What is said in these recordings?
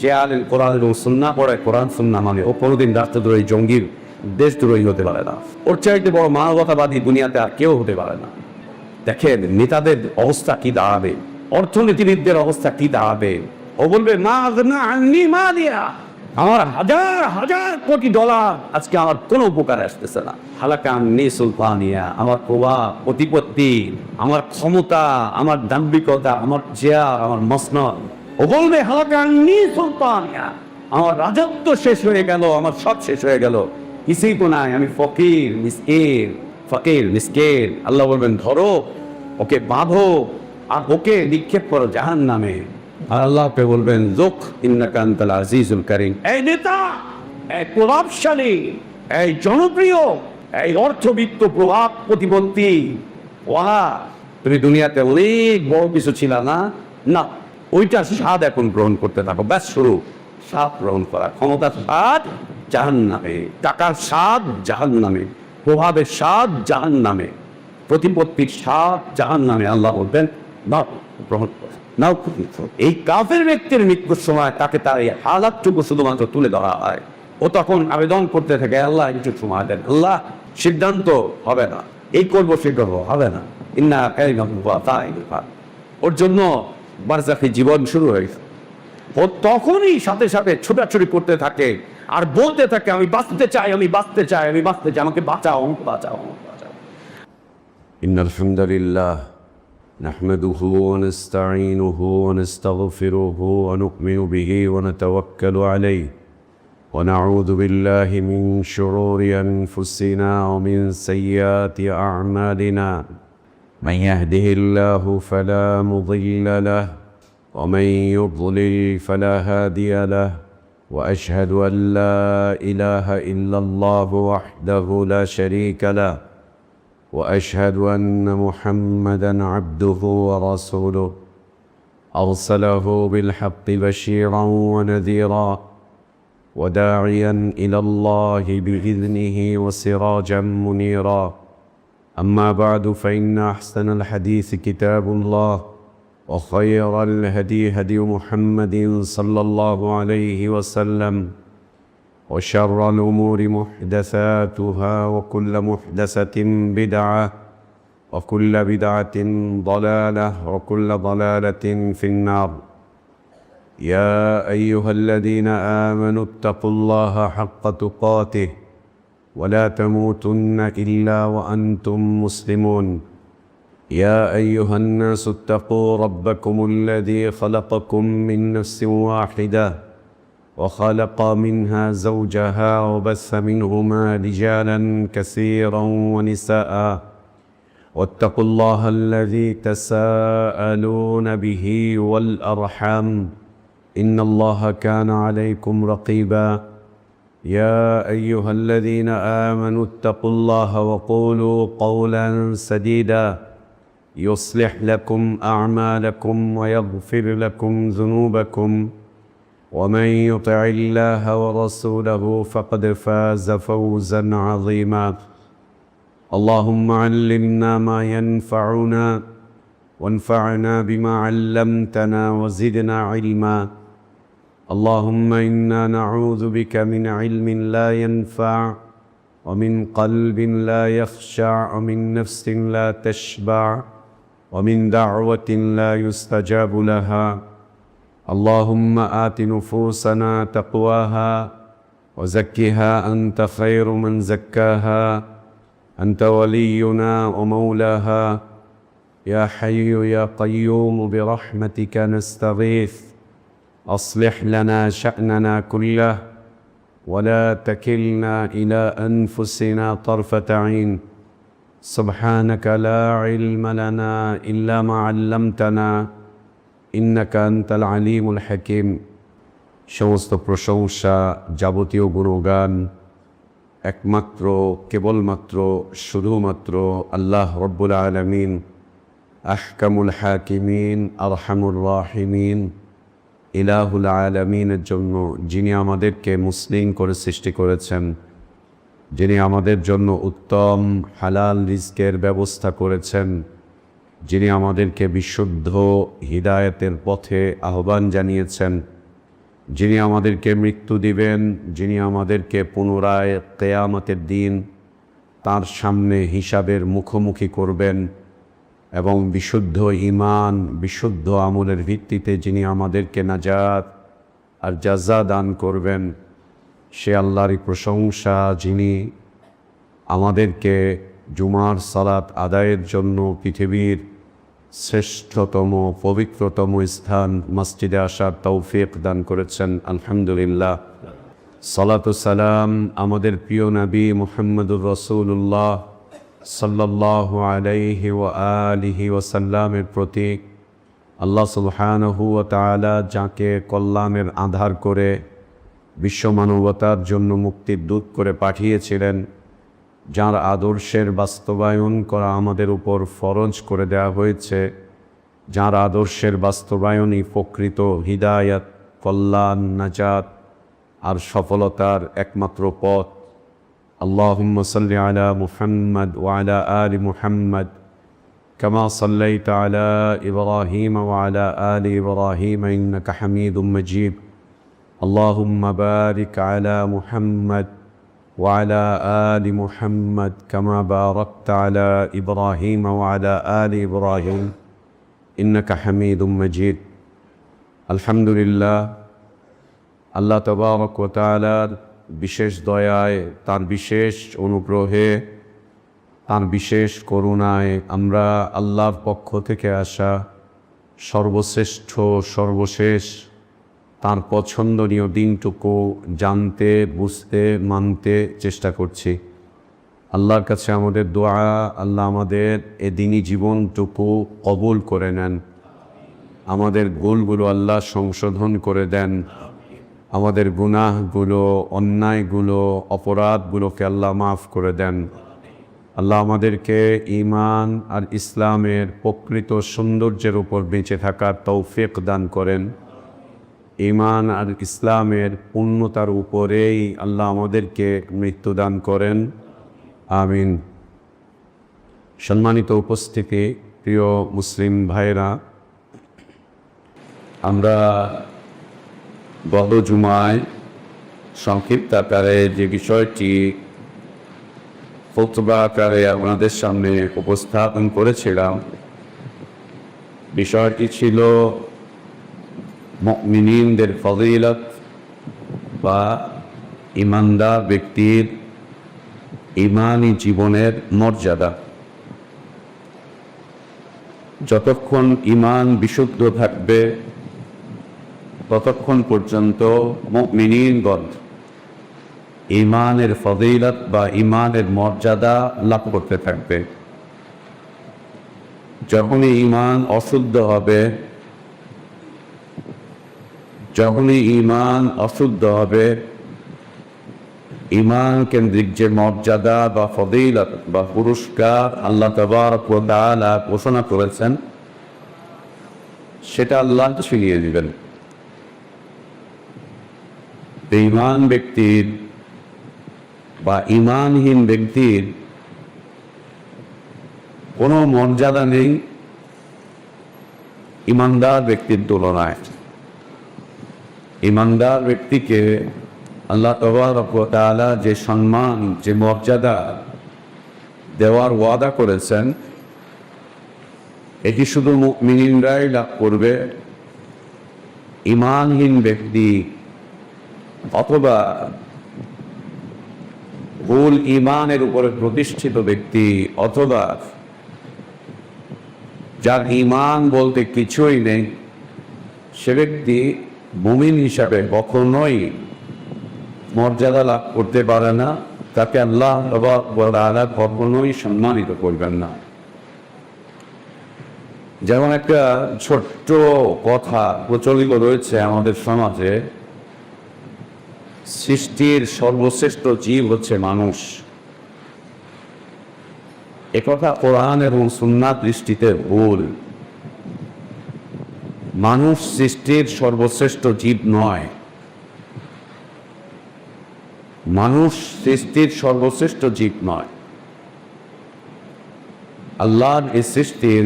যে আলেম কোরআন এবং সুন্নাহ পড়ে, কোরআন সুন্নাহ মানে, ও কোনোদিন রাষ্ট্রদ্রোহী, জঙ্গির দেশদ্রোহী হতে পারে না। ওর চাইতে বড় মানবতাবাদী দুনিয়াতে আর কেউ হতে পারে না। দেখেন নেতাদের অবস্থা কি দাঁড়াবে, অর্থনীতিবিদদের অবস্থা কি দাঁড়াবে। ও বলবে মা দিয়া আমার হাজার হাজার কোটি ডলার আজকে আমার কোনো উপকার আসতেছে না। হালাকা আন্নি সুলতানিয়া, আমার প্রভাব প্রতিপত্তি, আমার ক্ষমতা, আমার দাম্ভিকতা, আমার চেয়ার, আমার মসনদ। ও বলবে হালাকা আন্নি সুলতানিয়া, আমার রাজত্ব শেষ হয়ে গেল, আমার সব শেষ হয়ে গেল, কিছুই তো নাই, আমি ফকির মিসকিন, ফকির মিসকিন। আল্লাহ বলবেন ধরো ওকে, বাঁধো, আর ওকে নিক্ষেপ করো জাহান্নামে। আর আল্লাহকে বলবেন যুক ইন্নাকা আনতাল আজিজুল কারীম। এই নেতা, এই প্রভাবশালী, এই জনপ্রিয়, এই অর্থবিত্ত প্রভাব প্রতিপত্তি, ওয়া তুমি দুনিয়াতে অনেক বড় কিছু ছিল না, না ওইটার স্বাদ এখন গ্রহণ করতে থাকো। ব্যাস শুরু, স্বাদ গ্রহণ করা, ক্ষমতার স্বাদ জাহান্নামে, টাকার স্বাদ জাহান্নামে, প্রভাবের স্বাদ জাহান্নামে, প্রতিপত্তির স্বাদ জাহান্নামে। আল্লাহ বলবেন না গ্রহণ করো, নাও। এই কাফের ব্যক্তির মৃত্যুর সময় তাকে তার এই হালাতটুকু শুধুমাত্র তুলে ধরা হয়। ও তখন আবেদন করতে থাকে, আল্লাহ কিছু সময় দেন, আল্লাহ সিদ্ধান্ত হবে না, এই করবো সে করবো, হবে না। ইন্না ওর জন্য বারজাখী জীবন শুরু হয়েছে। ও তখনই সাথে সাথে ছোটাছুটি করতে থাকে আর বলতে থাকে, আমি বাঁচতে চাই, আমি বাঁচতে চাই, আমি বাঁচতে চাই, আমাকে বাঁচাও, বাঁচাও, বাঁচাও। ইন্নাল হামদুলিল্লাহ نحمده ونستعينه ونستغفره ونؤمن به ونتوكل عليه ونعوذ بالله من شرور أنفسنا ومن سيئات أعمالنا من يهده الله فلا مضل له ومن يضلل فلا هادي له وأشهد أن لا إله إلا الله وحده لا شريك له وأشهد أن محمدًا عبده ورسوله أرسله بالحق بشيرًا ونذيرًا وداعيًا إلى الله بإذنه وسراجًا منيرًا. أما بعد فإن أحسن الحديث كتاب الله وخير الهدي هدي محمد صلى الله عليه وسلم وشر الأمور محدثاتها وكل محدثة بدعة وكل بدعة ضلالة وكل ضلالة في النار. يا أيها الذين آمنوا اتقوا الله حق تقاته ولا تموتن إلا وأنتم مسلمون. يا أيها الناس اتقوا ربكم الذي خلقكم من نفس واحدة وخلق منها زوجها وبث منهما رجالا كثيرا ونساء واتقوا الله الذي تساءلون به والأرحام إن الله كان عليكم رقيبا. يا أيها الذين آمنوا اتقوا الله وقولوا قولا سديدا يصلح لكم أعمالكم ويغفر لكم ذنوبكم ومن يطع الله ورسوله فقد فاز فوزا عظيما. اللهم علمنا ما ينفعنا وانفعنا بما علمتنا وزدنا علما. اللهم إنا نعوذ بك من علم لا ينفع ومن قلب لا يخشع ومن نفس لا تشبع ومن دعوة لا يستجاب لها. اللهم آت نفوسنا تقواها وزكها أنت خير من زكاها أنت ولينا ومولاها. يا حي يا قيوم برحمتك نستغيث أصلح لنا شأننا كله ولا تكلنا إلى أنفسنا طرفة عين. سبحانك لا علم لنا إلا ما علمتنا ইন্নাকা আনতাল আলিমুল হাকিম। সমস্ত প্রশংসা, যাবতীয় গুণগান একমাত্র, কেবলমাত্র, শুধুমাত্র আল্লাহ রব্বুল আলামিন, আহকামুল হাকিমিন, আরহামুর রাহিমিন, ইলাহুল আলামিনের জন্য, যিনি আমাদেরকে মুসলিম করে সৃষ্টি করেছেন, যিনি আমাদের জন্য উত্তম হালাল রিজকের ব্যবস্থা করেছেন, যিনি আমাদেরকে বিশুদ্ধ হিদায়াতের পথে আহ্বান জানিয়েছেন, যিনি আমাদেরকে মৃত্যু দিবেন, যিনি আমাদেরকে পুনরায় কিয়ামতের দিন তার সামনে হিসাবের মুখোমুখি করবেন এবং বিশুদ্ধ ঈমান, বিশুদ্ধ আমলের ভিত্তিতে যিনি আমাদেরকে নাজাত আর জাযা দান করবেন, সে আল্লাহরই প্রশংসা, যিনি আমাদেরকে জুমার সালাত আদায়ের জন্য পৃথিবীর শ্রেষ্ঠতম পবিত্রতম স্থান মসজিদে আসার তৌফিক দান করেছেন। আলহামদুলিল্লাহ। সালাতু সালাম আমাদের প্রিয় নবী মুহাম্মদুর রাসূলুল্লাহ সাল্লাল্লাহু আলাইহি ওয়া আলিহি ওয়াসাল্লামের প্রতি। আল্লাহ সুবহানাহু ওয়া তাআলা যাকে কল্যাণের আধার করে বিশ্ব মানবতার জন্য মুক্তির দূত করে পাঠিয়েছিলেন, যার আদর্শের বাস্তবায়ন করা আমাদের উপর ফরজ করে দেওয়া হয়েছে, যার আদর্শের বাস্তবায়নই প্রকৃত হিদায়াত, কল্যাণ, নাজাত আর সফলতার একমাত্র পথ। আল্লাহুম্মা সাল্লি আলা মুহাম্মদ ওয়া আলা আলি মুহাম্মদ কামা সাল্লাইতা আলা ইব্রাহিম ওয়া আলা আলি ইব্রাহিম ইন্নাকা হামিদুম মাজিদ। আল্লাহুম্মা বারিক আলা মুহাম্মদ وعلى آل محمد كما باركت على إبراهيم وعلى آل إبراهيم إنك حميد مجيد। الحمد لله। আল্লাহ তাবারক ওয়া তাআলার বিশেষ দয়ায়, তার বিশেষ অনুগ্রহে, তার বিশেষ করুণায় আমরা আল্লাহর পক্ষ থেকে আসা সর্বশ্রেষ্ঠ, সর্বশেষ তার পছন্দনীয় দিনটুকু জানতে, বুঝতে, মানতে চেষ্টা করছি। আল্লাহর কাছে আমাদের দোয়া, আল্লাহ আমাদের এ দিনী জীবনটুকু কবুল করে নেন, আমাদের ভুলগুলো আল্লাহ সংশোধন করে দেন, আমাদের গুনাহগুলো, অন্যায়গুলো, অপরাধগুলোকে আল্লাহ মাফ করে দেন। আল্লাহ আমাদেরকে ঈমান আর ইসলামের প্রকৃত সৌন্দর্যের উপর বেঁচে থাকার তৌফিক দান করেন। ঈমান আর ইসলামের পূর্ণতার উপরেই আল্লাহ আমাদেরকে মৃত্যু দান করেন। আমিন। সম্মানিত উপস্থিতি, প্রিয় মুসলিম ভাইরা, আমরা গত জুমায় সংক্ষিপ্ত আকারে যে বিষয়টি খুতবা আকারে আপনাদের সামনে উপস্থাপন করেছিলাম, বিষয়টি ছিল মুমিনদের ফজিলত বা ঈমানদার ব্যক্তির ঈমানি জীবনের মর্যাদা। যতক্ষণ ঈমান বিশুদ্ধ থাকবে ততক্ষণ পর্যন্ত মুমিনগণ ঈমানের ফজিলত বা ঈমানের মর্যাদা লাভ করতে থাকবে। যখনই ঈমান অশুদ্ধ হবে, যখনই ঈমান অশুদ্ধ হবে, ঈমান কেন্দ্রিক যে মর্যাদা বা ফজিলত বা পুরস্কার আল্লাহ তাবারক ওয়া তাআলা ঘোষণা করেছেন, সেটা আল্লাহ ছিনিয়ে দিবেন। বেঈমান ব্যক্তির বা ঈমানহীন ব্যক্তির কোনো মর্যাদা নেই ঈমানদার ব্যক্তির তুলনায়। ঈমানদার ব্যক্তিকে আল্লাহ তাবারক ওয়া তাআলা যে সম্মান, যে মর্যাদা দেওয়ার ওয়াদা করেছেন, এটি শুধু মুমিনরাই লাভ করবে। ঈমানহীন ব্যক্তি অথবা ভুল ঈমানের উপরে প্রতিষ্ঠিত ব্যক্তি অথবা যার ঈমান বলতে কিছুই নেই, সে ব্যক্তি মুমিন হিসাবে কখনোই মর্যাদা লাভ করতে পারে না। তাকে আল্লাহ তাআলা কখনোই সম্মানিত করবেন না। যেমন একটা ছোট্ট কথা প্রচলিত রয়েছে আমাদের সমাজে, সৃষ্টির সর্বশ্রেষ্ঠ জীব হচ্ছে মানুষ। একথা কোরআন এবং সুন্নাহ দৃষ্টিতে ভুল। মানুষ সৃষ্টির সর্বশ্রেষ্ঠ জীব নয়। মানুষ সৃষ্টির সর্বশ্রেষ্ঠ জীব নয়। আল্লাহর এই সৃষ্টির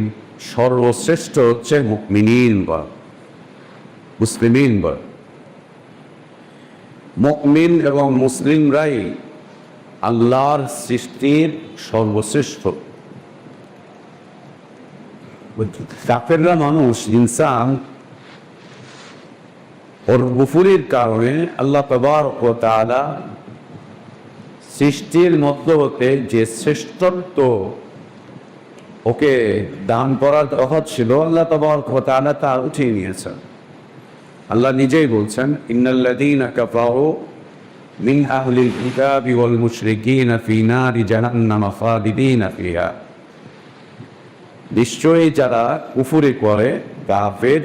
সর্বশ্রেষ্ঠ হচ্ছে মুমিনিন বা মুসলিমিন বা মুমিন এবং মুসলিমরাই আল্লাহর সৃষ্টির সর্বশ্রেষ্ঠ। কাফেররা মানুষ, ইনসান, ওর কুফরির কারণে আল্লাহ তাবারক ওয়া তাআলা সৃষ্টির মধ্যে হতে যে শ্রেষ্ঠত্ব ওকে দান করার কথা ছিল, আল্লাহ তাবারক ওয়া তাআলা তা উঠিয়ে নিয়েছেন। আল্লাহ নিজেই বলছেন, ইন্নাল্লাযীনা কাফারু মিন আহলিল কিতাবি ওয়াল মুশরিকিনা ফী নারি জাহান্নাম খালিদিনা ফিহা। নিশ্চয়ই যারা কুফরি করে, কাফের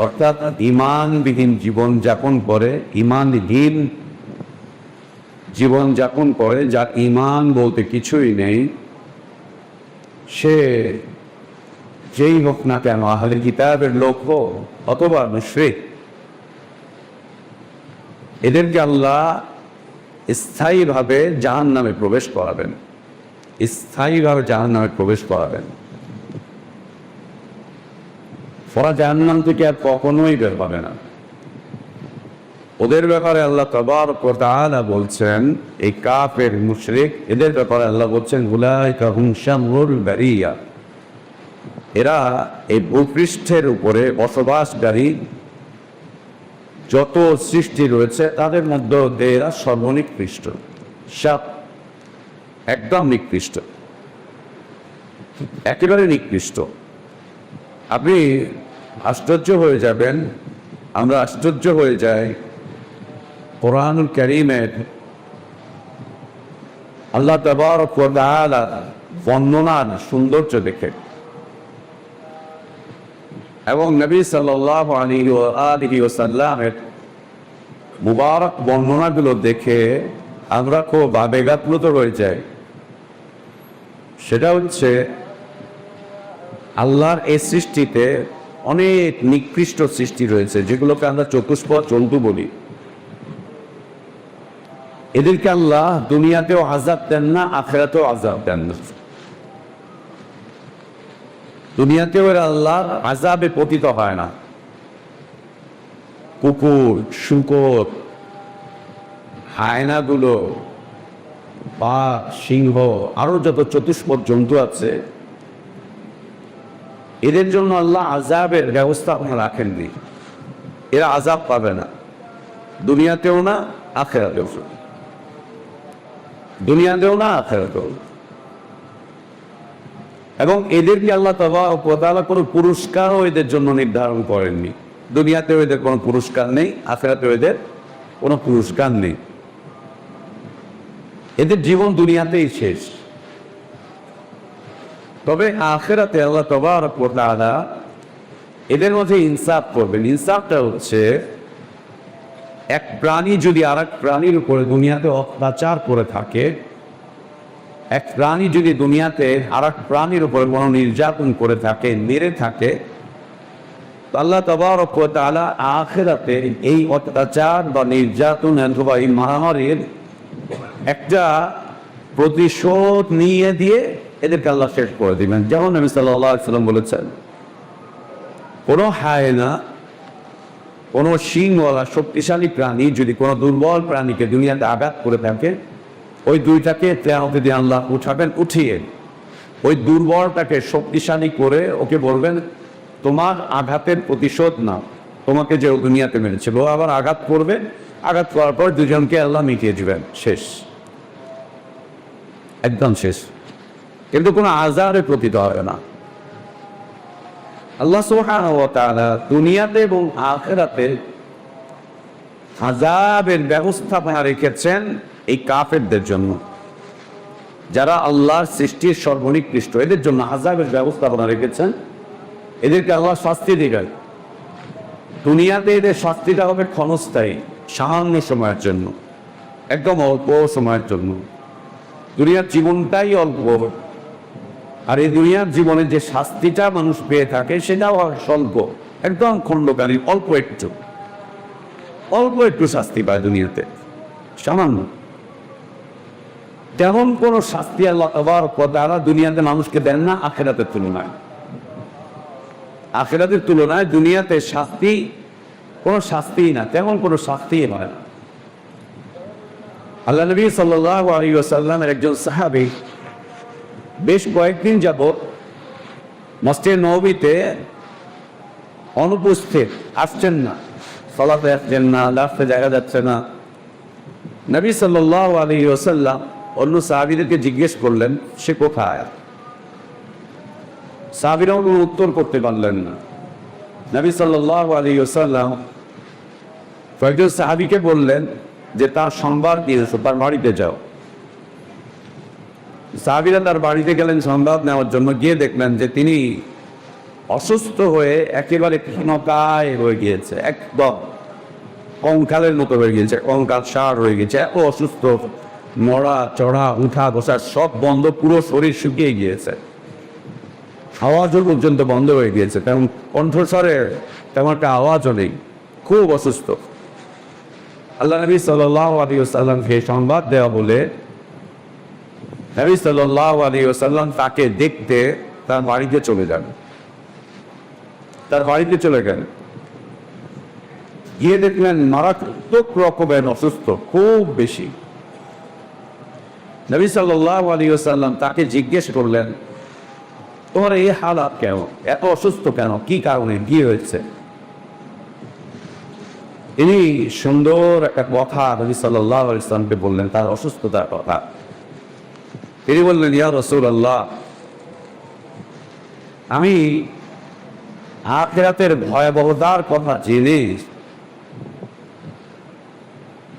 অর্থাৎ ঈমানবিহীন জীবনযাপন করে, ঈমানহীন জীবনযাপন করে, যার ঈমান বলতে কিছুই নেই, সে যেই হোক না কেন, আহলে কিতাবের লোক হোক অথবা মুশরিক, এদেরকে আল্লাহ স্থায়ীভাবে জাহান্নামে প্রবেশ করাবেন, স্থায়ীভাবে জাহান্নামে প্রবেশ করাবেন। ওরা জাহান্নাম থেকে আর কখনোই বের হবে না। ওদের ব্যাপারে আল্লাহ তাবারক ওয়া তাআলা বলছেন, এই কাফের মুশরিক এদের ব্যাপারে আল্লাহ বলছেন, উলাইকা হুম শাররুল বারিয়া, এরা এই ভূপৃষ্ঠের উপরে বসবাসকারী যত সৃষ্টি রয়েছে তাদের মধ্যে এরা সর্বনিকৃষ্ট, একদম নিকৃষ্ট, একেবারে নিকৃষ্ট। আপনি আশ্চর্য হয়ে যাবেন, আমরা আশ্চর্য হয়ে যাই কোরআনুল কারীমের আল্লাহ তাবারক ওয়া তাআলা বর্ণনার সৌন্দর্য দেখে এবং নবী সাল্লাল্লাহু আলাইহি ওয়াসাল্লামের মুবারক বর্ণনাগুলো দেখে আমরা খুব আবেগাপ্লুত হয়ে যাই। সেটা হচ্ছে, আল্লাহর এই সৃষ্টিতে অনেক নিকৃষ্ট সৃষ্টি রয়েছে, যেগুলোকে আমরা চতুষ্পদ জন্তু বলি। এদেরকে আল্লাহ দুনিয়াতেও আযাব দেন না, আখিরাতেও আযাব দেন না। দুনিয়াতেও এরা আল্লাহর আযাবে পতিত হয় না। কুকুর, শূকর, হায়নাগুলো, বাঘ, সিংহ, আরো যত চতুষ্পদ জন্তু আছে, এদের জন্য আল্লাহ আযাবের ব্যবস্থাপনা রাখেননি। এরা আযাব পাবে না, দুনিয়াতেও না, আখিরাতেও না। দুনিয়াতেও না, আখিরাতেও না। এবং এদেরকে আল্লাহ তাবারক ওয়া তাআলা কোনো পুরস্কারও এদের জন্য নির্ধারণ করেননি। দুনিয়াতেও এদের কোনো পুরস্কার নেই, আখিরাতেও এদের কোনো পুরস্কার নেই। এদের জীবন দুনিয়াতেই শেষ। তবে আখিরাতে আল্লাহ তাবারক ওয়া তাআলা এদের মধ্যে ইনসাফ করবেন। ইনসাফটা হচ্ছে, এক প্রাণী যদি আর এক প্রাণীর উপরে দুনিয়াতে অত্যাচার করে থাকে, এক প্রাণী যদি দুনিয়াতে আর এক প্রাণীর উপরে কোনো নির্যাতন করে থাকে, মেরে থাকে, আল্লাহ তাবারক ওয়া তাআলা আখিরাতে এই অত্যাচার বা নির্যাতন অথবা এই মারামারির একটা প্রতিশোধ নিয়ে দিয়ে এদেরকে আল্লাহ শেষ করে দিবেন। যেমন নবী সাল্লাল্লাহু আলাইহি ওয়াসাল্লাম বলেছেন, কোনো হায়না, কোনো শিংওয়ালা শক্তিশালী প্রাণী যদি কোনো দুর্বল প্রাণীকে দুনিয়াতে আঘাত করে থাকে, ওই দুইটাকে কিয়ামতের দিন আল্লাহ উঠাবেন, উঠিয়ে ওই দুর্বলটাকে শক্তিশালী করে ওকে বলবেন, তোমার আঘাতের প্রতিশোধ না, তোমাকে যে দুনিয়াতে মেরেছিল ও আবার আঘাত করবে, আঘাত করার পর দুজনকে আল্লাহ মিটিয়ে দিবেন, শেষ, একদম শেষ। কিন্তু কোনো আযাবে পতিত হবে না। আল্লাহ সুবহানাহু ওয়া তাআলা দুনিয়াতে এবং আখিরাতে আযাবের ব্যবস্থাপনা রেখেছেন এই কাফেরদের জন্য, যারা আল্লাহর সৃষ্টির সর্বনিকৃষ্ট, এদের জন্য আযাবের ব্যবস্থাপনা রেখেছেন। এদেরকে আল্লাহ শাস্তি দিবেন। দুনিয়াতে এদের শাস্তিটা হবে ক্ষণস্থায়ী, সামান্য সময়ের জন্য, একদম অল্প সময়ের জন্য। দুনিয়ার জীবনটাই অল্প, আর এই দুনিয়ার জীবনে যে শাস্তিটা মানুষ পেয়ে থাকে সেটাও স্বল্প, একদম খণ্ডকালীন, অল্প একটু শাস্তি পায় দুনিয়াতে, সামান্য। তেমন কোনো শাস্তি আল্লাহ তাবারক ওয়া তাআলা দুনিয়াতে মানুষকে দেন না আখিরাতের তুলনায়। আখিরাতের তুলনায় দুনিয়াতে শাস্তি কোনো শাস্তিই না, তেমন কোনো শাস্তিই হয় না। আল্লাহ নবী সাল্লাল্লাহু আলাইহি ওয়াসাল্লামের একজন সাহাবী বেশ কয়েকদিন যাবৎ মসজিদে নববীতে অনুপস্থিত, আসছেন না, সালাতে আসছেন না, লাফতে জায়গা যাচ্ছে না। নবী সাল্লাল্লাহু আলাইহি ওয়াসাল্লাম অন্য সাহাবীদেরকে জিজ্ঞেস করলেন সে কোথায়। সাহাবীরাও কোনো উত্তর করতে পারলেন না। নবী সাল্লাল্লাহু আলাইহি ওয়াসাল্লাম কয়েকজন সাহাবীকে বললেন যে তার সংবাদ দিয়েছে, তার বাড়িতে যাও। সাহাবীরা তার বাড়িতে গেলেন সংবাদ নেওয়ার জন্য। গিয়ে দেখলেন যে তিনি অসুস্থ হয়ে একেবারে ক্ষীণকায় হয়ে গিয়েছে, একদম কঙ্কালের মতো হয়ে গিয়েছে, কঙ্কাল সার হয়ে গেছে, এত অসুস্থ। নড়া চড়া উঠা বসা সব বন্ধ, পুরো শরীর শুকিয়ে গিয়েছে, আওয়াজও পর্যন্ত বন্ধ হয়ে গিয়েছে, তেমন কণ্ঠস্বরে তেমন একটা আওয়াজও নেই, খুব অসুস্থ। আল্লাহ নবী সাল্লাল্লাহু আলাইহি ওয়াসাল্লামকে সংবাদ দেওয়া বলে নবী সাল্লাল্লাহু আলাইহি ওয়াসাল্লাম তাকে দেখতে তার বাড়িতে চলে যান। তার বাড়িতে চলে গেলেন, গিয়ে দেখলেন মারাত্মক রকমের অসুস্থ, খুব বেশি। নবী সাল্লাল্লাহু আলাইহি ওয়াসাল্লাম তাকে জিজ্ঞেস করলেন তোমার এই হালাত কেন, এত অসুস্থ কেন, কি কারণে, কি হয়েছে? তিনি সুন্দর একটা কথা নবী সাল্লাল্লাহু আলাইহি ওয়াসাল্লামকে বললেন, তার অসুস্থতার কথা। তিনি বললেন ইয়া রাসূলুল্লাহ, আমি আখিরাতের ভয়াবহতার কথা জেনে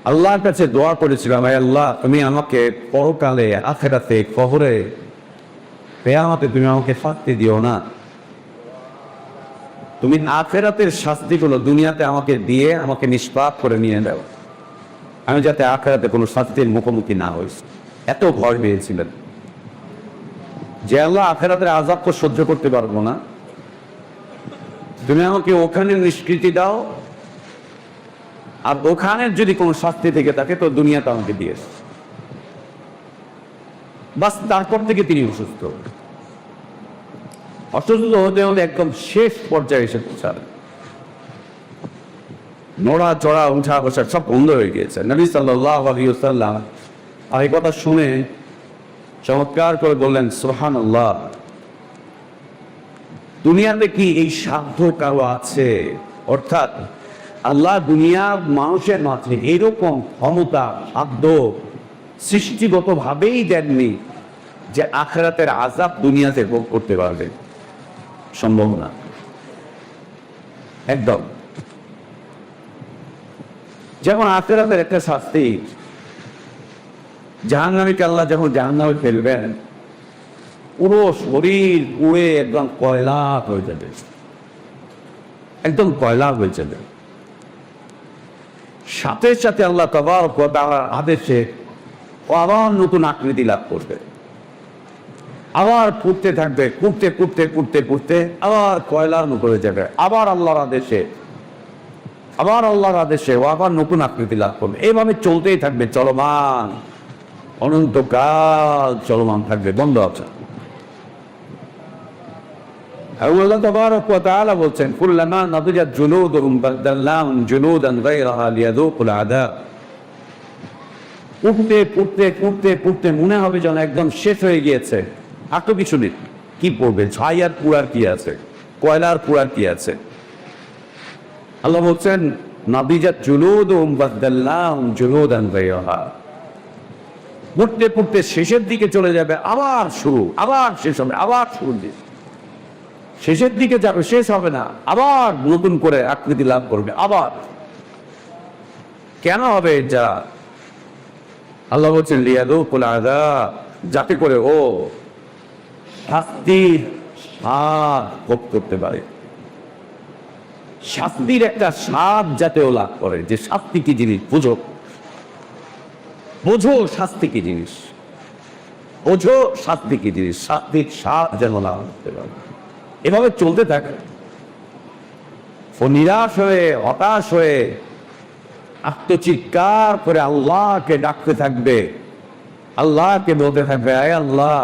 আল্লাহর কাছে দোয়া করেছিলাম, হে আল্লাহ তুমি আমাকে পরকালে আখিরাতে কবরে কিয়ামতে তুমি আমাকে শাস্তি দিও না, তুমি আখিরাতের শাস্তিগুলো দুনিয়াতে আমাকে দিয়ে আমাকে নিষ্পাপ করে নিয়ে দাও, আমি যাতে আখিরাতে কোনো শাস্তির মুখোমুখি না হই। এত ভয় পেয়েছিলেন যে আল্লাহ আখিরাতের আযাব তো সহ্য করতে পারবো না, তুমি আমাকে ওখানে নিষ্কৃতি দাও, আর ওখানের যদি কোনো শাস্তি থেকে থাকে তো দুনিয়াতে আমাকে দিয়েছ। বাস তারপর থেকে তিনি অসুস্থ হতে হতে একদম শেষ পর্যায়ে এসে পৌঁছালেন। নড়া চড়া উঠা বসা সব বন্ধ হয়ে গিয়েছে। নবী সাল্লাল্লাহু আলাইহি ওয়াসাল্লাম আর এই কথা শুনে চমৎকার করে বললেন সুবহানাল্লাহ, দুনিয়াতে কি এই সাধ্য কারো আছে? অর্থাৎ আল্লাহ দুনিয়ার মানুষের মাঝে এরকম ক্ষমতা সাধ্য সৃষ্টিগতভাবেই দেননি যে আখিরাতের আযাব দুনিয়াতে ভোগ করতে পারবে, সম্ভব না একদম। যেমন আখিরাতের একটা শাস্তি, জাহান্নামীকে আল্লাহ যখন জাহান্নামে ফেলবেন পুরো শরীর পুড়ে একদম কয়লা হয়ে যাবে, একদম কয়লা হয়ে যাবে। সাথে সাথে আল্লাহ তাবারক ওয়া তাআলার আদেশে আবার নতুন আকৃতি লাভ করবে, আবার পুড়তে থাকবে, পুড়তে পুড়তে পুড়তে পুড়তে আবার কয়লার মতো হয়ে যাবে, আবার আল্লাহর আদেশে, আবার আল্লাহর আদেশে ও আবার নতুন আকৃতি লাভ করবে। এইভাবে চলতেই থাকবে, চলমান, অনন্তকাল চলমান থাকবে, বন্ধ আছে। আল্লাহ তাবারক ওয়া তাআলা বলছেন কুল্লামা নাদিজাত জুলুদুহুম বাদদালনাহুম জুলুদান গায়রাহা লিয়াযুকুল আযাব। পুড়তে পুড়তে পুড়তে পুড়তে মনে হবে যেন একদম শেষ হয়ে গিয়েছে, আর তো কিছু নেই, কি পড়বে, ছাই আর পুরার কি আছে, কয়লার পুরার কি আছে। আল্লাহ বলছেন নাদিজাত জুলুদুহুম বাদদালনাহুম জুলুদান গায়রাহা, পুড়তে পুড়তে শেষের দিকে চলে যাবে, আবার শুরু, আবার শেষ হবে, আবার শুরু দিকে, শেষের দিকে যাবে, শেষ হবে না, আবার নতুন করে আকৃতি লাভ করবে। আবার কেন হবে যা? আল্লাহ বলছেন লিয়াযুকুল আযাব, যাতে করে ও শাস্তির স্বাদ ভোগ করতে পারে, শাস্তির একটা স্বাদ যাতে ও লাভ করে, যে শাস্তি কি জিনিস বুঝো, বোঝো শাস্তি কি জিনিস, বোঝো শাস্তি কি জিনিস, শাস্তির স্বাদ যেন লাভ করতে পারে। এভাবে চলতে থাকে, ও নিরাশ হয়ে হতাশ হয়ে আত্মচিৎকার করে আল্লাহকে ডাকতে থাকবে, আল্লাহকে বলতে থাকবে, আয় আল্লাহ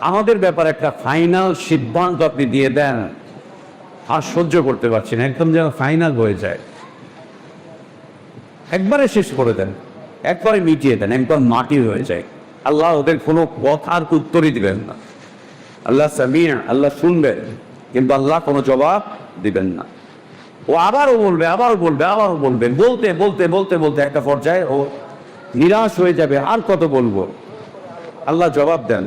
আমাদের ব্যাপারে একটা ফাইনাল সিদ্ধান্ত আপনি দিয়ে দেন, আর সহ্য করতে পারছি না, একদম যেন ফাইনাল হয়ে যায়, একবারে শেষ করে দেন, একবারে মিটিয়ে দেন, একদম মাটি হয়ে যায়। আল্লাহ ওদের কোনো কথার উত্তরই দিবেন না। আল্লাহ সামিয়া, আল্লাহ শুনবেন, কিন্তু আল্লাহ কোনো জবাব দিবেন না। ও আবারও বলবে, আবারও বলবে, আবারও বলবে, বলতে বলতে বলতে বলতে একটা পর্যায়ে ও নিরাশ হয়ে যাবে, আর কত বলবো। আল্লাহ জবাব দেন,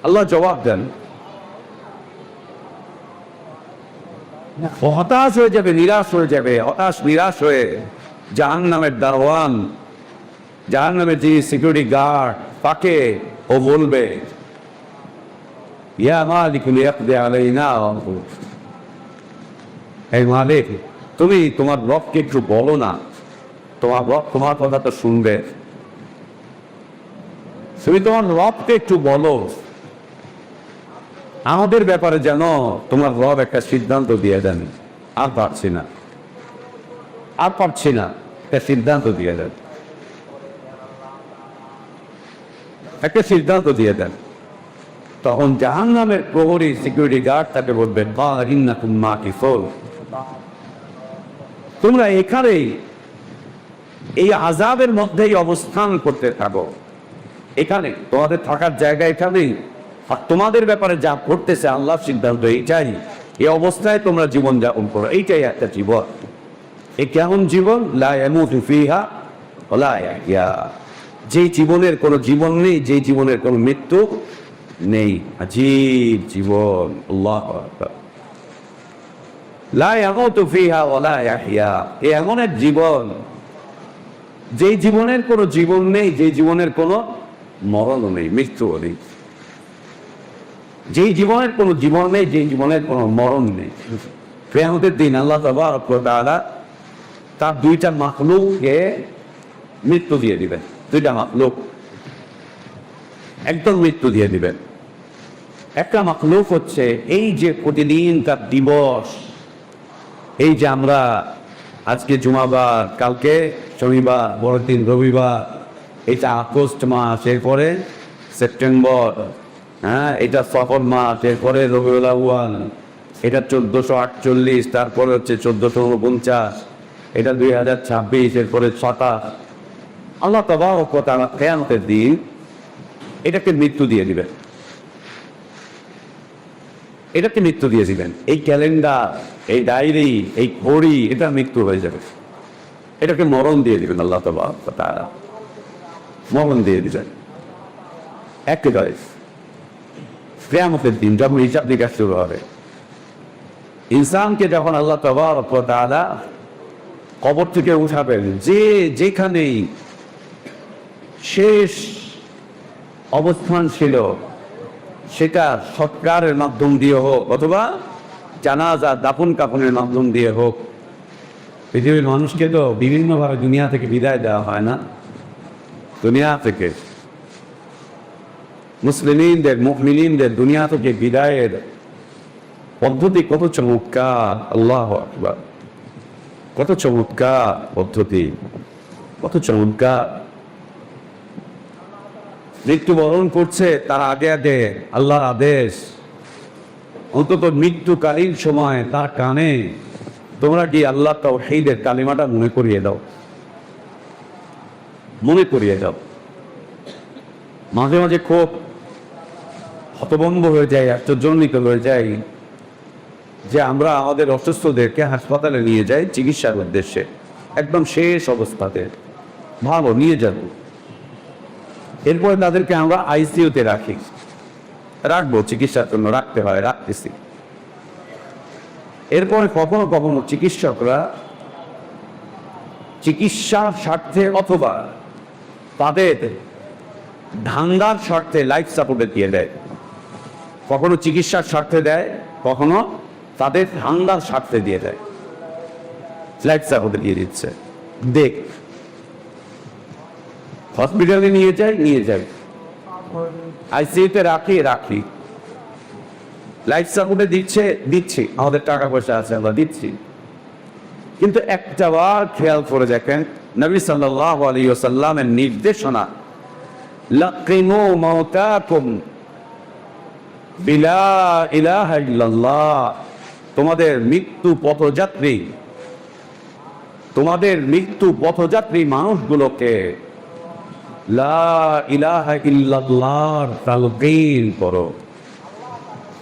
আল্লাহ জবাব দেন। ও হতাশ হয়ে যাবে, নিরাশ হয়ে যাবে, হতাশ নিরাশ হয়ে জাহান্নামের দারওয়ান, জাহান্নামের যে সিকিউরিটি গার্ড, তাকে ও বলবে, ইয়া মালিক লিয়াকদি আলাইনা, এই মালিক তুমি তোমার রবকে একটু বলো না, তোমার রব তোমার কথা তো শুনবে, তুমি তোমার রবকে একটু বলো আমাদের ব্যাপারে, যেন তোমার রব একটা সিদ্ধান্ত দিয়ে দেন। আর পারছি না, আর পারছি না, একটা সিদ্ধান্ত দিয়ে দেন, একটা সিদ্ধান্ত দিয়ে দেন। তখন জাহান্নামের প্রহরী সিকিউরিটি গার্ড তাকে বলবেন, তোমরা এখানেই এই আযাবের মধ্যেই অবস্থান করতে থাকো, এখানে তোমাদের থাকার জায়গা এখানেই, আর তোমাদের ব্যাপারে যা করতেছে আল্লাহর সিদ্ধান্ত এইটাই, এই অবস্থায় তোমরা জীবন যাপন করো, এইটাই একটা জীবন। এই কেমন জীবন? লা ইয়ামুতু ফিহা ওয়া লা ইয়াহইয়া, যেই জীবনের কোনো জীবন নেই, যেই জীবনের কোনো মৃত্যু নেই, আজীব জীবন। আল্লাহু আকবার। লা ইয়ামুতু ফিহা ওয়া লা ইয়াহইয়া, এই এমন এক জীবন যেই জীবনের কোনো জীবন নেই, যেই জীবনের কোনো মরণও নেই, মৃত্যুও নেই। যেই জীবনের কোনো জীবন নেই, যেই জীবনের কোনো মরণ নেই। কিয়ামতের দিন আল্লাহ তাবারক ওয়া তাআলা তার দুইটা মাখলুককে মৃত্যু দিয়ে দিবেন, দুইটা মাখলুক একদম মৃত্যু দিয়ে দিবেন। একটা মাখলুক হচ্ছে এই যে প্রতিদিন তার দিবস, এই যে আমরা আজকে জুমাবার, কালকে শনিবার, পরের দিন রবিবার, এটা আগস্ট মাস, এরপরে সেপ্টেম্বর, হ্যাঁ এটা সফর মাস, এরপরে রবিউল আউয়াল, এটা 1448, তারপরে হচ্ছে 1449, এটা 2026, এরপরে 27। আল্লাহ তাবারক ওয়া তাআলা কিয়ামতের দিন এটাকে মৃত্যু দিয়ে দিবেন, এটাকে মৃত্যু দিয়ে দিবেন। এই ক্যালেন্ডার, এই ডায়েরি, এই ঘড়ি, এটা মৃত্যু হয়ে যাবে, এটাকে মরণ দিয়ে দিবেন। আল্লাহ তাবারক ওয়া তাআলা মরণ দিয়ে দিবেন একেবারে। কিয়ামতের দিন যখন হিসাব নিকাশ শুরু হবে, ইনসানকে যখন আল্লাহ তাবারক ওয়া তাআলা কবর থেকে উঠাবেন, যে যেখানেই শেষ অবস্থান ছিল, সেটা সৎকারের মাধ্যম দিয়ে হোক অথবা জানাজা দাফন কাফনের মাধ্যম দিয়ে হোক। পৃথিবীর মানুষকে তো বিভিন্নভাবে দুনিয়া থেকে বিদায় দেওয়া হয় না, দুনিয়া থেকে মুসলিমদের, মুমিনদের দুনিয়া থেকে বিদায়ের পদ্ধতি কত চমৎকার! আল্লাহু আকবার, কত চমৎকার পদ্ধতি, কত চমৎকার। মৃত্যুবরণ করছে তার আগে আগে আল্লাহর আদেশ, অন্তত মৃত্যুকালীন সময় তার কানে তোমরা কি আল্লাহ তাওহীদের কালিমাটা মনে করিয়ে দাও, মনে করিয়ে দাও। মাঝে মাঝে খুব হতভম্ব হয়ে যায়, আশ্চর্যান্বিত হয়ে যাই যে আমরা আমাদের অসুস্থদেরকে হাসপাতালে নিয়ে যাই চিকিৎসার উদ্দেশ্যে, একদম শেষ অবস্থাতে, ভালো নিয়ে যাব, এরপরে তাদেরকে আমরা আইসিইউতে রাখবো, চিকিৎসার জন্য রাখতে হয়, রাখতেছি। এরপরে কখনো কখনো চিকিৎসকরা চিকিৎসার স্বার্থে অথবা তাদের ধান্দার স্বার্থে লাইফ সাপোর্টে দিয়ে দেয়, কখনো চিকিৎসার স্বার্থে দেয়, কখনো তাদের ধান্দার স্বার্থে দিয়ে দেয়, লাইফ সাপোর্টে দিয়ে দিচ্ছে। দেখ, হসপিটালে নিয়ে যাই, আইসিইউতে রাখি, লাইফ সাপোর্টে দিচ্ছি, আমাদের টাকা পয়সা আছে, আমরা দিচ্ছি। কিন্তু একটা বার খেয়াল করে দেখেন, নবী সাল্লাল্লাহু আলাইহি ওয়াসাল্লামের নির্দেশনা, লাকিনু মাউতাকুম বিলা ইলাহা ইল্লাল্লাহ, তোমাদের মৃত্যু পথযাত্রী মানুষগুলোকে লা ইলাহা ইল্লাল্লাহর তালকিন করো।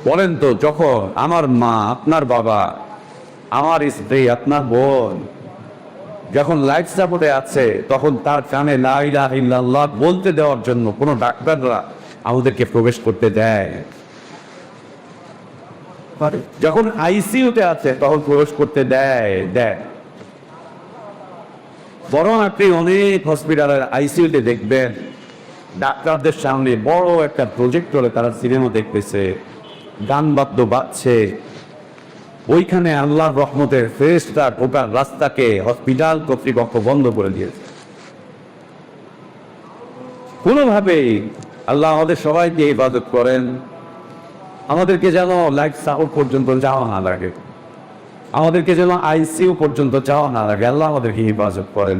বলেন তো, যখন আমার মা, আপনার বাবা, আমার স্ত্রী, আপনার বোন যখন লাইফ সাপোর্টে আছে, তখন তার কানে লা ইলাহা ইল্লাল্লাহ বলতে দেওয়ার জন্য কোনো ডাক্তাররা আমাদেরকে প্রবেশ করতে দেয়? যখন আইসিইউতে আছে তখন প্রবেশ করতে দেয়? বরং আপনি অনেক হসপিটালের আইসিইউতে দেখবেন ডাক্তারদের সামনে বড় একটা প্রজেক্টরে তারা সিনেমা দেখতেছে, গান বাদ্য বাজছে। ওইখানে আল্লাহর রহমতের ফেরেশতা ঢোকার রাস্তাকে হসপিটাল কর্তৃপক্ষ বন্ধ করে দিয়েছে। কোনোভাবেই আল্লাহ আমাদের সবাইকে ইবাদত করেন, আমাদেরকে যেন লাইফ সাপোর্ট পর্যন্ত যাওয়া না লাগে, আমাদেরকে যেন আইসিইউ পর্যন্ত যাওয়া না লাগে। আল্লাহ আমাদেরকে হেফাজত করেন।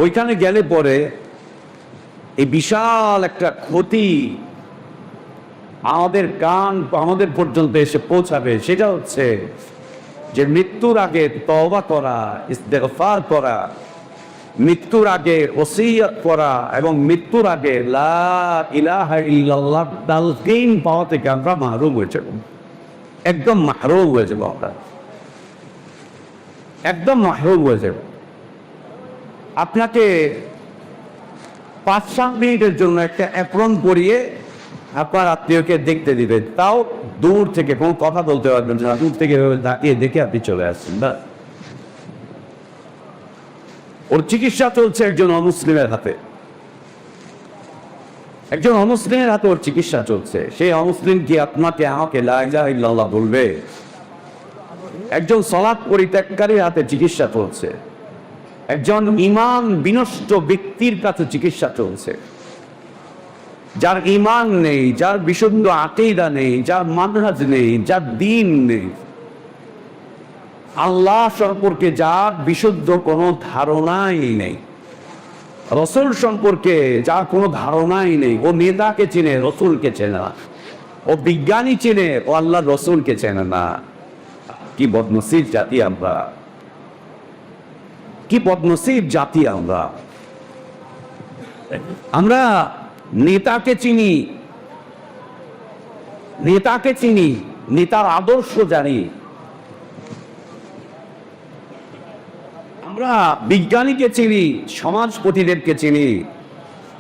ওইখানে গেলে পরে এই বিশাল একটা ক্ষতি আমাদের পর্যন্ত এসে পৌঁছাবে। সেটা হচ্ছে যে মৃত্যুর আগে তওবা করা, ইস্তেগফার করা, মৃত্যুর আগে ওসিয়ত করা এবং মৃত্যুর আগে লা ইলাহা ইল্লাল্লাহ তালকিন পাওয়া থেকে আমরা মাহরুম হয়ে যাব। একদম মাহরুম হয়ে যাব, আমরা একদম মাহরুম হয়ে যাব। আপনাকে 5-7 মিনিটের জন্য একটা অ্যাপ্রন পরিয়ে আপনার আত্মীয়কে দেখতে দিবে, তাও দূর থেকে, কোনো কথা বলতে পারবেন না, দূর থেকে তাকিয়ে দেখে আপনি চলে আসছেন। না, ওর চিকিৎসা চলছে একজন অমুসলিমের হাতে, ওর চিকিৎসা চলছে। সেই অমুসলিম কি আপনাকে আমাকে লা ইলাহা ইল্লাল্লাহ বলবে? একজন সালাত পরিত্যাগকারীর হাতে চিকিৎসা চলছে, একজন ঈমান বিনষ্ট ব্যক্তির কাছে চিকিৎসা চলছে, যার ঈমান নেই, যার বিশুদ্ধ আকীদা নেই, যার মানহাজ নেই, যার দ্বীন নেই, আল্লাহ সম্পর্কে যার বিশুদ্ধ কোনো ধারণাই নেই, রসুল সম্পর্কে যার কোনো ধারণাই নেই। ও নেতাকে চেনে, রসুলকে চেনে না। ও বিজ্ঞানী চেনে, ও আল্লাহ রসুলকে চেনে না। কি বদনসিব জাতি আমরা, কি বদনসিব জাতি আমরা। আমরা নেতাকে চিনি, নেতার আদর্শ জানি, আমরা বিজ্ঞানীকে চিনি, সমাজপতিদেরকে চিনি।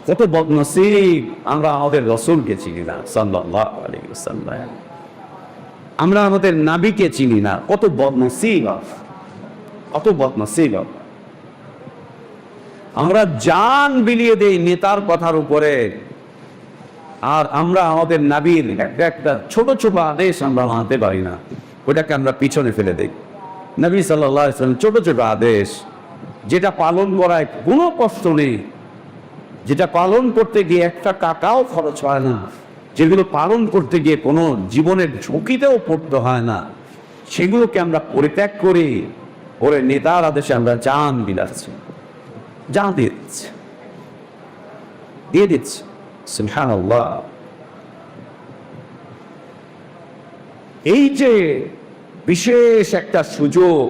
কত বদনসিব আমরা আমাদের রসুলকে চিনি না, সাল্লাল্লাহু আলাইহি ওয়াসাল্লাম। আমরা আমাদের নবীকে চিনি না। কত বদনসিব, কত বদনসিব। আমরা জান বিলিয়ে দেই নেতার কথার উপরে, আর আমরা আমাদের নবীর একটা ছোট ছোট আদেশ আমরা মানতে পারি না, ওটাকে আমরা পিছনে ফেলে দেই। নবী সাল্লাল্লাহু আলাইহি ওয়াসাল্লাম ছোট ছোট আদেশ, যেটা পালন করায় কোনো কষ্ট নেই, যেটা পালন করতে গিয়ে একটা টাকাও খরচ হয় না, যেগুলো পালন করতে গিয়ে কোনো জীবনের ঝুঁকিতেও পড়তে হয় না, সেগুলোকে আমরা পরিত্যাগ করি। ওরে নেতার আদেশে আমরা জান বিলাচ্ছি, জান দিয়ে দিচ্ছি। সুবহানাল্লাহ। এই যে বিশেষ একটা সুযোগ,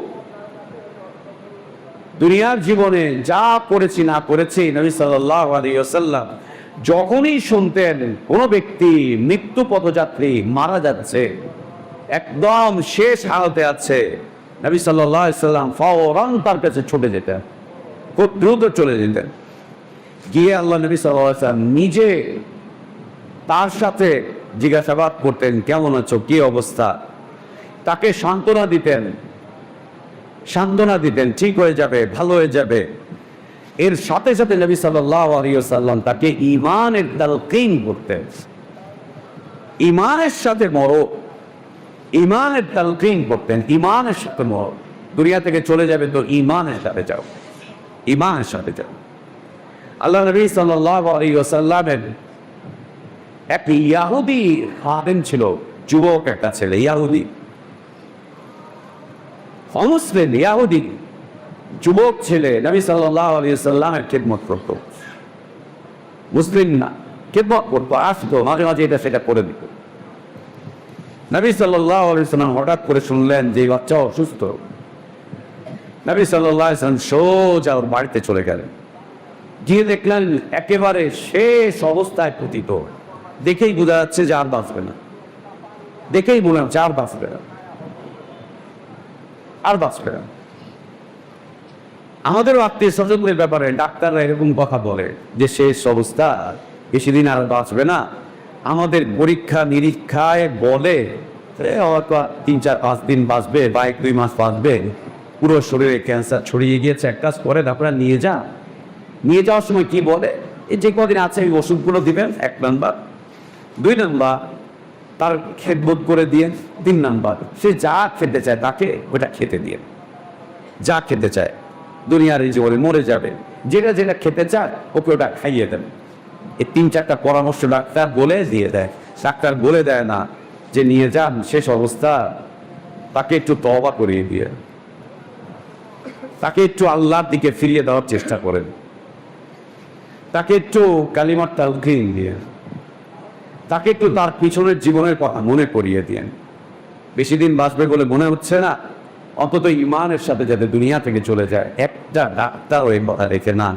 দুনিয়ার জীবনে যা করেছি না করেছি, নবী সাল্লাল্লাহু আলাইহি ওয়াসাল্লাম যখনই শুনতেন কোনো ব্যক্তি মৃত্যু পথযাত্রী মারা যাচ্ছে, একদম শেষ হালতে আছে, নবী সাল্লাল্লাহু আলাইহি ওয়াসাল্লাম ফওরান তার কাছে ছুটে যেতেন, খুব দ্রুত চলে যেতেন, গিয়ে আল্লাহ নবী সাল্লাল্লাহু আলাইহি ওয়াসাল্লাম নিজে তার সাথে জিজ্ঞাসাবাদ করতেন, কেমন আছো, কি অবস্থা, তাকে সান্ত্বনা দিতেন, ঠিক হয়ে যাবে, ভালো হয়ে যাবে। এর সাথে সাথে নবী সাল্লাল্লাহু আলাইহি ওয়াসাল্লাম তাকে ঈমানের তালকিন করতেন। ঈমানের সাথে মরো, ঈমানের তালকিন করতেন, ঈমানের সাথে মরো। দুনিয়া থেকে চলে যাবে তো ঈমানের সাথে যাও, ঈমানের সাথে যাও। আল্লাহ নবী সাল্লাল্লাহু আলাইহি ওয়াসাল্লামের এক ইহুদি খাদেম ছিল, যুবক একটা ছেলে, ইহুদি, অমুসলিম ইহুদি যুবক ছেলে, নবী সাল্লাল্লাহু আলাইহি ওয়াসাল্লামের খিদমত করত। মুসলিম না, খিদমত করতো, আসতো, মাঝে মাঝে এটা সেটা করে দিত। নবী সাল্লাল্লাহু আলাইহি ওয়াসাল্লাম হঠাৎ করে শুনলেন যে বাচ্চা অসুস্থ। নবী সাল্লাল্লাহু আলাইহি ওয়াসাল্লাম সোজা ওর বাড়িতে চলে গেলেন, গিয়ে দেখলেন একেবারে শেষ অবস্থায় পতিত। দেখেই বোঝা যাচ্ছে যে আর বাঁচবে না, দেখেই মনে হচ্ছে আর বাঁচবে না, আর বাঁচবে না। আমাদেরও আত্মীয় স্বজনদের ব্যাপারে ডাক্তাররা এরকম কথা বলে যে শেষ অবস্থা, বেশি দিন আর বাঁচবে না। আমাদের পরীক্ষা নিরীক্ষায় বলে হয়তো 3-4-5 দিন বাঁচবে বা 1-2 মাস বাঁচবে, পুরো শরীরে ক্যান্সার ছড়িয়ে গিয়েছে। এক কাজ করে আপনারা নিয়ে যান। নিয়ে যাওয়ার সময় কি বলে, এই যে কদিন আছে এই ওষুধগুলো দিবেন 1 নাম্বার, 2 নাম্বার তার খেদমত করে দিয়ে, 3 নাম্বার সে যা খেতে চায় তাকে ওটা খেতে দিয়ে, যা খেতে চায় দুনিয়ার এই জীবনে মরে যাবে, যেটা যেটা খেতে চায় ওকে ওটা খাইয়ে দেন। এই 3-4টা পরামর্শ ডাক্তার বলে দিয়ে দেয়। ডাক্তার বলে দেয় না যে নিয়ে যান, শেষ অবস্থা, তাকে একটু তওবা করিয়ে দিয়ে, তাকে একটু আল্লাহর দিকে ফিরিয়ে দেওয়ার চেষ্টা করেন, তাকে একটু কালিমার তালকিন দিয়ে, তাকে একটু তার পিছনের জীবনের কথা মনে করিয়ে দিয়েন। বেশি দিন বাঁচবে বলে মনে হচ্ছে না, অন্তত ইমানের সাথে যাতে দুনিয়া থেকে চলে যায়। একটা ডাক্তার ওই কথা রেখে না,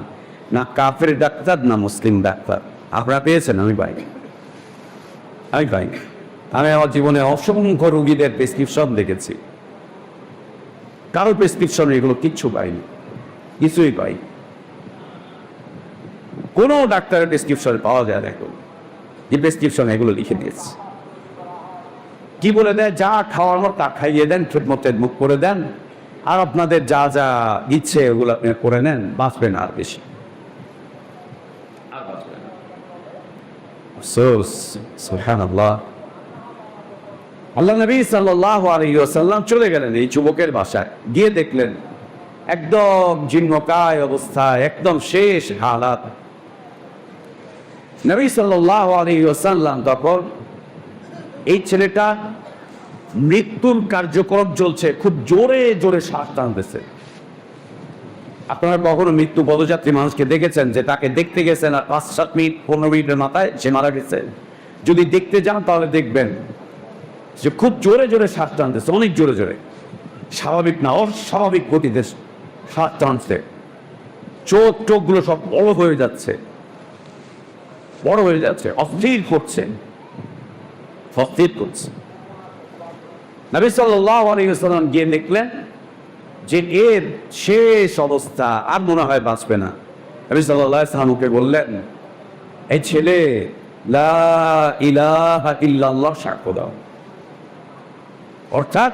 না কাফের ডাক্তার না মুসলিম ডাক্তার। আপনারা পেয়েছেন? আমি পাই, আমি পাই। আমি আমার জীবনে অসংখ্য রোগীদের প্রেসক্রিপশন দেখেছি, কারো প্রেসক্রিপশন এগুলো কিচ্ছু পাইনি, কিছুই পাই। কোনো ডাক্তারের প্রেসক্রিপশন পাওয়া যায় না এগুলো, যে প্রেসক্রিপশন এগুলো লিখে দিয়েছে। কি বলে দেয়, যা খাওয়ার মতো তা খাইয়ে দেন, খেদমতে মুখ করে দেন, আর আপনাদের যা যা ইচ্ছে ওগুলো আপনি করে নেন, বাঁচবেন আর বেশি। সুবহানাল্লাহ। আল্লাহ নবী সাল্লাল্লাহু আলাইহি ওয়াসাল্লাম চলে গেলেন এই যুবকের বাসায়, গিয়ে দেখলেন একদম জীর্ণকায় অবস্থা, একদম শেষ হালাত। নবী সাল্লাল্লাহু আলাইহি ওয়াসাল্লাম তখন, এই ছেলেটা মৃত্যুর কার্যক্রম চলছে, খুব জোরে জোরে শ্বাস টানতেছে। আপনারা কখনো মৃত্যু পদযাত্রী মানুষকে দেখেছেন যে তাকে দেখতে গেছেন আর 5-7 মিনিট 15 মিনিটের মাথায় সে মারা গেছে? যদি দেখতে যান তাহলে দেখবেন যে খুব জোরে জোরে শ্বাস টানতেছে, অনেক জোরে জোরে, স্বাভাবিক না, অস্বাভাবিক গতিতে শ্বাস টানছে। চোখগুলো সব বড় হয়ে যাচ্ছে, বড় হয়ে যাচ্ছে, অস্থির করছে, অস্থির করছে। নবী সাল্লাল্লাহু আলাইহি ওয়াসাল্লাম গিয়ে দেখলেন যে এর শেষ অবস্থা, আর মনে হয় বাঁচবে না। নবী সাল্লাল্লাহু আলাইহি ওয়াসাল্লামকে বললেন, এই ছেলে লা ইলাহা ইল্লাল্লাহ সাক্ষ্য দাও, অর্থাৎ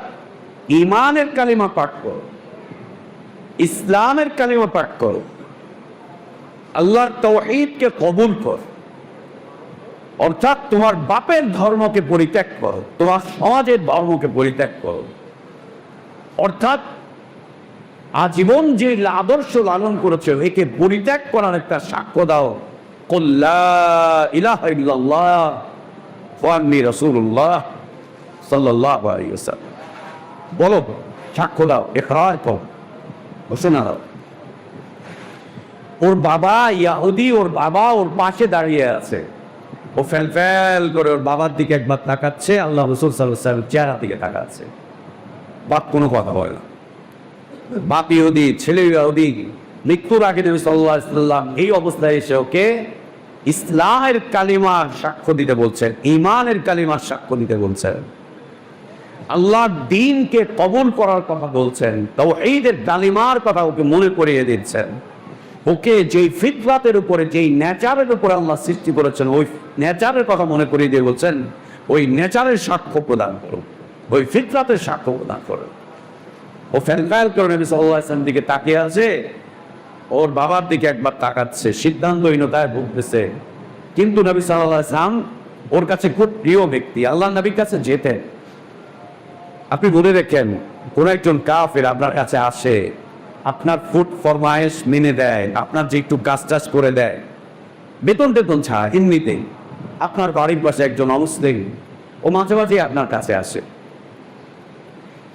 ঈমানের কালিমা পাঠ করো, ইসলামের কালিমা পাঠ করো, আল্লাহর তাওহীদকে কবুল করো, অর্থাৎ তোমার বাপের ধর্মকে পরিত্যাগ করো, তোমার সমাজের ধর্মকে পরিত্যাগ করো, অর্থাৎ আজীবন যে আদর্শ লালন করেছে একে পরিত্যাগ করার একটা সাক্ষ্য দাও। কুল লা ইলাহা ইল্লাল্লাহ ওয়া আন্নী রাসূলুল্লাহ সাল্লাল্লাহু আলাইহি ওয়াসাল্লাম, বলো, সাক্ষ্য দাও, ইকরার করো, ঘোষণা দাও। ওর বাবা ইয়াহুদি, ওর বাবা ওর পাশে দাঁড়িয়ে আছে, ও ফ্যাল ফ্যাল করে ওর বাবার দিকে একবার তাকাচ্ছে, আল্লাহ রাসূল সাল্লাল্লাহু আলাইহি ওয়াসাল্লাম চেহারা দিকে তাকাচ্ছে। বাপ কোনো কথা বলে না, বাপ ইহুদি, ছেলে ইহুদি। মৃত্যুর আগে নবী সাল্লাল্লাহু আলাইহি ওয়াসাল্লাম এই অবস্থায় এসে ওকে ইসলামের কালিমা সাক্ষ্য দিতে বলছেন, ঈমানের কালিমা সাক্ষ্য দিতে বলছেন, আল্লাহর দ্বীনকে কবুল করার কথা বলছেন, তাওহীদের কালিমার কথা ওকে মনে করিয়ে দিচ্ছেন। ওকে যেই ফিতরাতের উপরে, যেই নেচারের উপরে আল্লাহ সৃষ্টি করেছেন, ওই নেচারের কথা মনে করিয়ে দিয়ে বলছেন, ওই নেচারের সাক্ষ্য প্রদান করুন, ওই ফিতরাতের সাক্ষ্য প্রদান করুন। ও ফ্যাল করে নবী সাল্লাল্লাহু আলাইহি ওয়াসাল্লাম দিকে তাকিয়ে আছে, ওর বাবার দিকে একবার তাকাচ্ছে, সিদ্ধান্তহীনতায় ভুগতেছে। কিন্তু নবী সাল্লাল্লাহু আলাইহি ওয়াসাল্লাম ওর কাছে খুব প্রিয় ব্যক্তি, আল্লাহ নবীর কাছে যেতেন। আপনি বলে রেখেন, কোন একজন কাফের আপনার কাছে আসে, আপনার ফুড ফরমায়েশ মেনে দেয়, আপনার যে একটু কাজ টাজ করে দেয়, বেতন টেতন ছাড়া এমনিতেই, আপনার বাড়ির পাশে একজন অমুসলিম, ও মাঝে মাঝে আপনার কাছে আসে,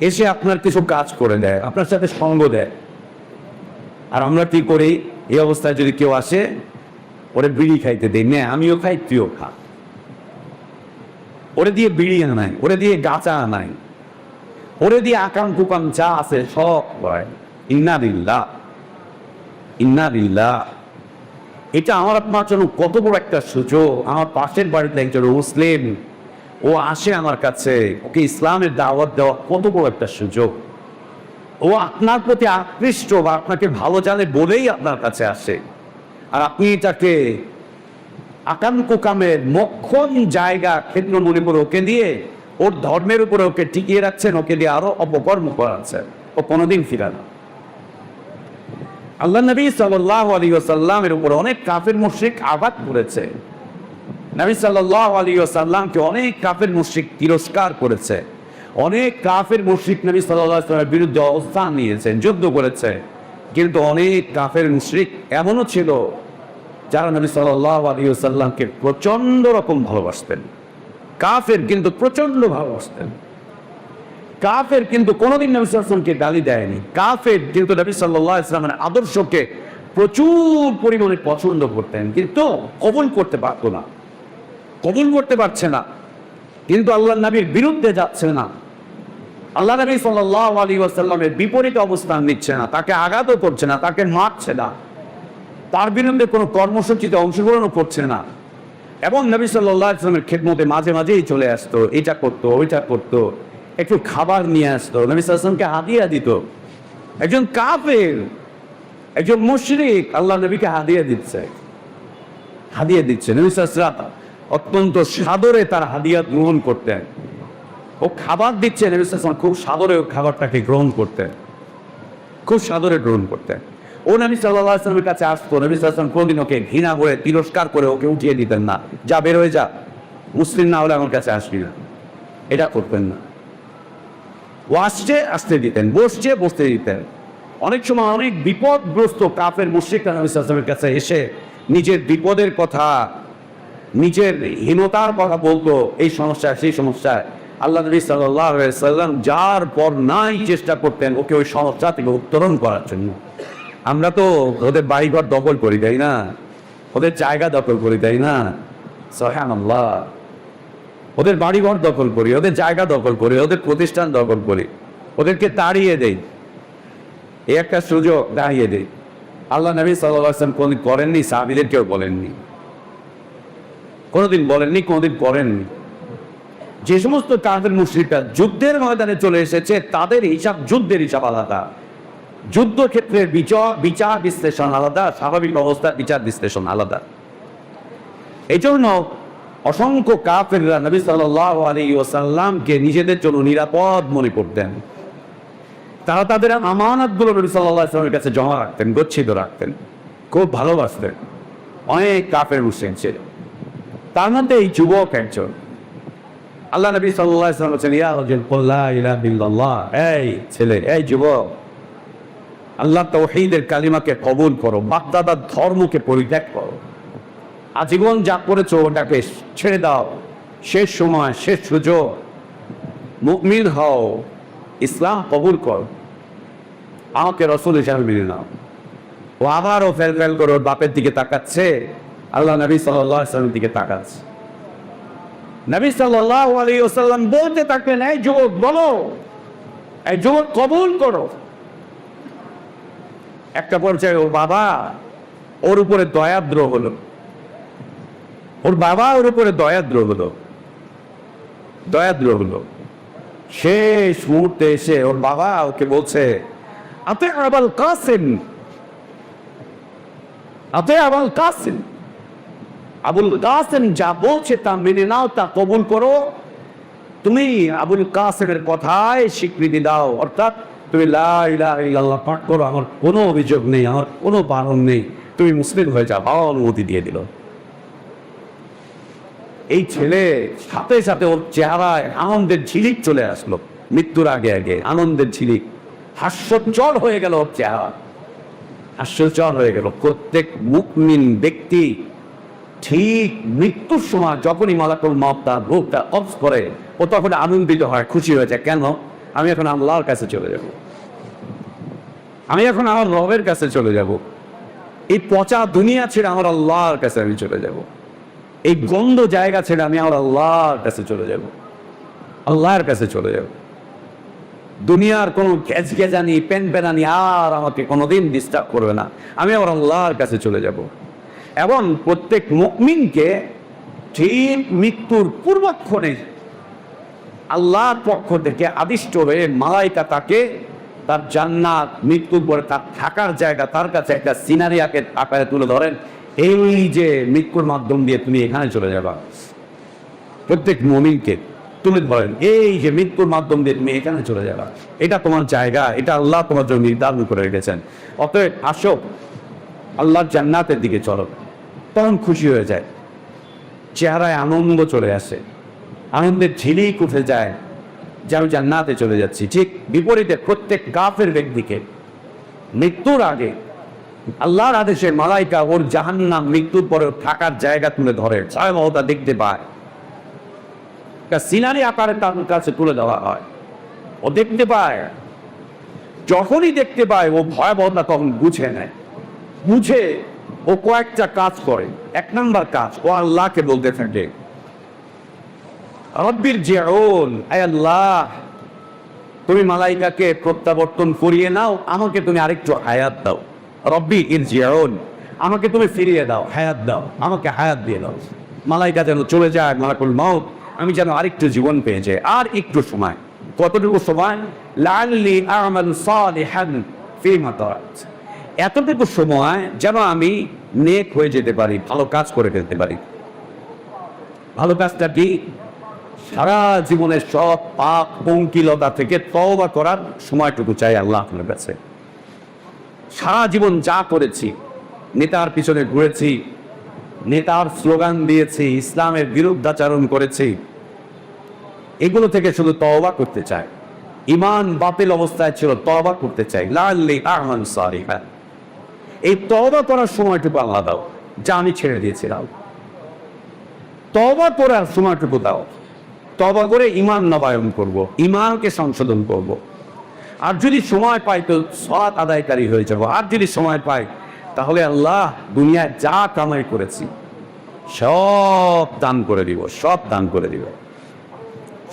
এসে আপনার কিছু কাজ করে দেয়, আপনার সাথে সঙ্গ দেয়। আর আমরা কি করি, এই অবস্থায় যদি কেউ আসে, ওরে বিড়ি খাইতে দেই, না আমিও খাই তুইও খা, ওরে দিয়ে বিড়ি আনাই, ওরে দিয়ে গাঁচা আনাই, ওরে দিয়ে আকাম কুকাম যা আছে সব করে। ইন্না লিল্লাহ, ইন্না লিল্লাহ। এটা আমার আপনার জন্য কত বড় একটা সুযোগ। আমার পাশের বাড়িতে একজন মুসলিম, ও আসে আমার কাছে, ওকে ইসলামের দাওয়াত দেওয়া কত বড় একটা সুযোগ। ও আপনার প্রতি আকৃষ্ট বা আপনাকে ভালো জানে বলেই আপনার কাছে আসে, আর আপনি এটাকে আকাম কুকামের মক্ষণ জায়গা ক্ষেত্র মনে করে ওকে দিয়ে ওর ধর্মের উপরে ওকে টিকিয়ে রাখছেন, ওকে দিয়ে আরো অপকর্ম করাচ্ছেন। ও কোনোদিন ফিরে না। আল্লাহ নবী সাল্লাল্লাহু আলাইহি ওয়াসাল্লামের উপর অনেক কাফির মুশরিক আঘাত করেছে। নবী সাল্লাল্লাহু আলাইহি ওয়াসাল্লামকে অনেক কাফির মুশরিক তিরস্কার করেছে। অনেক কাফির মুশরিক নবী সাল্লাল্লাহু আলাইহি ওয়াসাল্লামের বিরুদ্ধে অবস্থান নিয়েছেন, যুদ্ধ করেছে। কিন্তু অনেক কাফির মুশরিক এমনও ছিল যারা নবী সাল্লাল্লাহু আলাইহি ওয়াসাল্লামকে প্রচন্ড রকম ভালোবাসতেন। কাফের কিন্তু প্রচন্ড ভালোবাসতেন। কাফের কিন্তু কোনোদিন নবী সাল্লাল্লাহু আলাইহি ওয়াসাল্লামকে গালি দেয়নি। কাফের কিন্তু নবী সাল্লাল্লাহু আলাইহি ওয়াসাল্লামের আদর্শকে প্রচুর পরিমাণে পছন্দ করতেন, কিন্তু কবুল করতে পারতো না, কবুল করতে পারছে না। কিন্তু আল্লাহ নবীর বিরুদ্ধে যাচ্ছে না, আল্লাহ নবী সাল্লাল্লাহু আলাইহি ওয়াসাল্লামের বিপরীতে অবস্থান নিচ্ছে না, তাকে আঘাতও করছে না, তাকে মারছে না, তার বিরুদ্ধে কোনো কর্মসূচিতে অংশগ্রহণও করছে না। এবং নবী সাল্লাল্লাহু আলাইহি ওয়াসাল্লামের খেদমতে মাঝে মাঝেই চলে আসতো, এটা করতো, ওইটা করতো, একটু খাবার নিয়ে আসতো, নবী সাল্লাল্লাহু আলাইহি ওয়াসাল্লামকে হাদিয়া দিত। একজন কাফের, একজন মুশরিক আল্লাহ নবীকে হাদিয়া দিচ্ছে, হাদিয়া দিচ্ছে। নবী সাল্লাল্লাহু আলাইহি ওয়াসাল্লাম অত্যন্ত সাদরে তার হাদিয়া গ্রহণ করতেন। ও খাবার দিচ্ছে, নবী সাল্লাল্লাহু আলাইহি ওয়াসাল্লাম খুব সাদরে খাবারটাকে গ্রহণ করতেন, খুব সাদরে গ্রহণ করতেন। ও নবী সাল্লাল্লাহু আলাইহি ওয়াসাল্লামের কাছে আসতো, নবী সাল্লাল্লাহু আলাইহি ওয়াসাল্লাম কোনদিন ওকে ঘৃণা করে তিরস্কার করে ওকে উঠিয়ে দিতেন না, যা বের হয়ে যা, মুসলিম না হলে আমার কাছে আসবি না, এটা করতেন না। ও আসছে আসতে দিতেন, বসছে বসতে দিতেন। অনেক সময় অনেক বিপদগ্রস্ত কাফের মুশরিকরা নবী সাল্লাল্লাহু আলাইহি ওয়াসাল্লামের কাছে এসে নিজের বিপদের কথা, নিজের হীনতার কথা বলতো, এই সমস্যা সেই সমস্যায়। আল্লাহ নবী সাল্লাল্লাহু আলাইহি ওয়াসাল্লাম যার পর নাই চেষ্টা করতেন ওকে ওই সমস্যা থেকে উত্তরণ করার জন্য। আমরা তো ওদের বাড়িঘর দখল করি, তাই না? ওদের জায়গা দখল করি, তাই না? সুবহানাল্লাহ। ওদের বাড়িঘর দখল করি, ওদের জায়গা দখল করি, ওদের প্রতিষ্ঠান দখল করি, ওদেরকে তাড়িয়ে দেই, এই একটা সুযোগ দাঁড়িয়ে দেই। আল্লাহ নবী সাল্লাল্লাহু আলাইহি ওয়াসাল্লাম কোনদিন করেননি, সাহাবীদেরকেও বলেননি, কোনোদিন বলেননি, কোনোদিন করেননি। যে সমস্ত কাফের মুশরিকরা যুদ্ধের ময়দানে চলে এসেছে তাদের হিসাব, যুদ্ধের হিসাব আলাদা, যুদ্ধক্ষেত্রের বিচার বিশ্লেষণ আলাদা, স্বাভাবিক অবস্থার বিচার বিশ্লেষণ আলাদা। এই জন্য অসংখ্য কাফেররা নবী সাল্লাল্লাহু আলাইহি ওয়াসাল্লামকে নিজেদের জন্য নিরাপদ মনে করতেন। তারা তাদের আমানতগুলো নবী সাল্লাল্লাহু আলাইহি ওয়াসাল্লামের কাছে জমা রাখতেন, গচ্ছিত রাখতেন, খুব ভালোবাসতেন। অনেক কাফের মুশরিক ছিল, তার মধ্যে এই যুবক একজন। আল্লাহ নবী সাল্লাল্লাহু আলাইহি ওয়াসাল্লাম বলেন, ইয়া রাজুল কুল লা ইলাহা ইল্লাল্লাহ, এই ছেলে, এই যুবক, আল্লাহ তাওহীদের কালিমাকে কবুল করো, বাগদাদার ধর্মকে পরিত্যাগ করো, আজীবন যা করেছো ওটাকে ছেড়ে দাও, শেষ সময়, শেষ সুযোগ, মুমিন হও, ইসলাম কবুল করো, আমাকে রাসূল হিসাবে মেনে নাও। ও আবারও ফেল করে ওর বাপের দিকে তাকাচ্ছে, আল্লাহ নবী সাল্লাল্লাহু আলাইহি ওয়াসাল্লামের দিকে তাকাচ্ছে। নবী সাল্লাল্লাহু আলাইহি ওয়াসাল্লাম বলতে থাকলেন, এই যুবক বলো, এই যুবক কবুল করো। একটা পর্যায়ে ওর বাবা ওর উপরে দয়াদ্র হলো, ওর বাবা ওর উপরে দয়াদ্র হলো। শেষ মুহূর্তে এসে ওর বাবা ওকে বলছে, আতে আবুল কাসিম, আতে আবুল কাসিম, আবুল কাসিম যা বলছে তা মেনে নাও, তা কবুল করো। তুমি আবুল কাসিমের কথায় স্বীকৃতি দাও, অর্থাৎ তুমি লা ইলাহা ইল্লাল্লাহ পাঠ করো, আমার কোনো অভিযোগ নেই, আমার কোনো বারণ নেই, তুমি মুসলিম হয়ে যাও। বাবা অনুমতি দিয়ে দিল। এই ছেলে সাথে সাথে ওর চেহারায় আনন্দের ঝিলিক চলে আসলো, মৃত্যুর আগে আগে আনন্দের ঝিলিক, হাস্যোজ্জ্বল হয়ে গেল ওর চেহারা, হাস্যোজ্জ্বল হয়ে গেল। প্রত্যেক মুমিন ব্যক্তি ঠিক মৃত্যুর সময় যখনই মালাকুল মউত তার রূহটা কবজ করে, ও তখন আনন্দিত হয়, খুশি হয়ে যায়। কেন? আমি এখন আল্লাহর কাছে চলে যাব, আমি এখন আমার রবের কাছে চলে যাব, এই পচা দুনিয়া ছেড়ে আমার আল্লাহর কাছে আমি চলে যাব। এই গন্ধ জায়গা ছেড়ে আমি আমার আল্লাহর কাছে চলে যাব, আল্লাহর কাছে চলে যাব। দুনিয়ার কোনো গেজগেজানি পেনপেনানি আর আমাকে কোনোদিন ডিস্টার্ব করবে না, আমি আমার আল্লাহর কাছে চলে যাব। এবং প্রত্যেক মুমিনকে ঠিক মৃত্যুর পূর্বক্ষণে আল্লাহর পক্ষ থেকে আদিষ্ট হয়ে মালাইকা তাকে তার জান্নাত, মৃত্যুর পরে তার থাকার জায়গা তার কাছে একটা সিনারি আকারে তুলে ধরেন, এই যে মৃত্যুর মাধ্যম দিয়ে তুমি এখানে চলে যাবা। প্রত্যেক মুমিনকে তুলে ধরেন, এই যে মৃত্যুর মাধ্যম দিয়ে তুমি এখানে চলে যাবা, এটা তোমার জায়গা, এটা আল্লাহ তোমার জন্য নির্ধারণ করে রেখেছেন। অতএব আসো, আল্লাহর জান্নাতের দিকে চলো। তখন খুশি হয়ে যায়, চেহারায় আনন্দ চলে আসে, আনন্দের ঝিলিক উঠে যায় যে আমি জান্নাতে চলে যাচ্ছি। ঠিক বিপরীতে প্রত্যেক কাফের ব্যক্তিকে মৃত্যুর আগে আল্লাহর আদেশে মালাইকা ওর জাহান্নাম, মৃত্যুর পরে থাকার জায়গা তুলে ধরে, ভয়াবহতা দেখতে পায়, সিনারি আকারে তার কাছে তুলে দেওয়া হয়। ও দেখতে পায়, যখনই দেখতে পায় ও ভয়াবহতা তখন বুঝে নেয়। বুঝে ও কয়েকটা কাজ করে। এক নাম্বার কাজ, ও আল্লাহকে বলতে থাকে, রব্বির জিউন, আয় আল্লাহ তুমি মালাইকাকে প্রত্যাবর্তন করিয়ে নাও, আমাকে তুমি আরেকটু হায়াত দাও। রব্বি ইরজিউন, আমাকে তুমি ফিরিয়ে দাও, হায়াত দাও, আমাকে হায়াত দিয়ে দাও। মালাইকা যেন চলে যায়, মালাকুল মাউত, আমি যেন আরেকটু জীবন পেয়ে যাই, আর একটু সময়। কতটুকু সময়? লাআল্লি আ'মালু সালিহান ফীমা তারাকত, এতটুকু সময় যেন আমি নেক হয়ে যেতে পারি, ভালো কাজ করে ফেলতে পারি। ভালো কাজটা কি? সারা জীবনের সব পাপ পঙ্কিলতা থেকে তওবা করার সময়টুকু চাই আল্লাহ আপনার কাছে। সারা জীবন যা করেছি, নেতার পিছনে ঘুরেছি, নেতার স্লোগান দিয়েছি, ইসলামের বিরুদ্ধাচরণ করেছি, এগুলো থেকে শুধু তওবা করতে চাই। ঈমান বাতিল অবস্থায় ছিল, তওবা করতে চাই। লাআল্লি আ'মালু সালিহান, এই তওবা করার সময়টুকু আল্লাহ দাও, যা আমি ছেড়ে দিয়েছিলাম। তওবা করার সময়টুকু দাও, তওবা করে ঈমান নবায়ন করব, ঈমানকে সংশোধন করব। আর যদি সময় পাই তো সালাত আদায়কারী হয়ে যাব। আর যদি সময় পাই তাহলে আল্লাহ দুনিয়ায় যা কামাই করেছি সব দান করে দিব, সব দান করে দিব,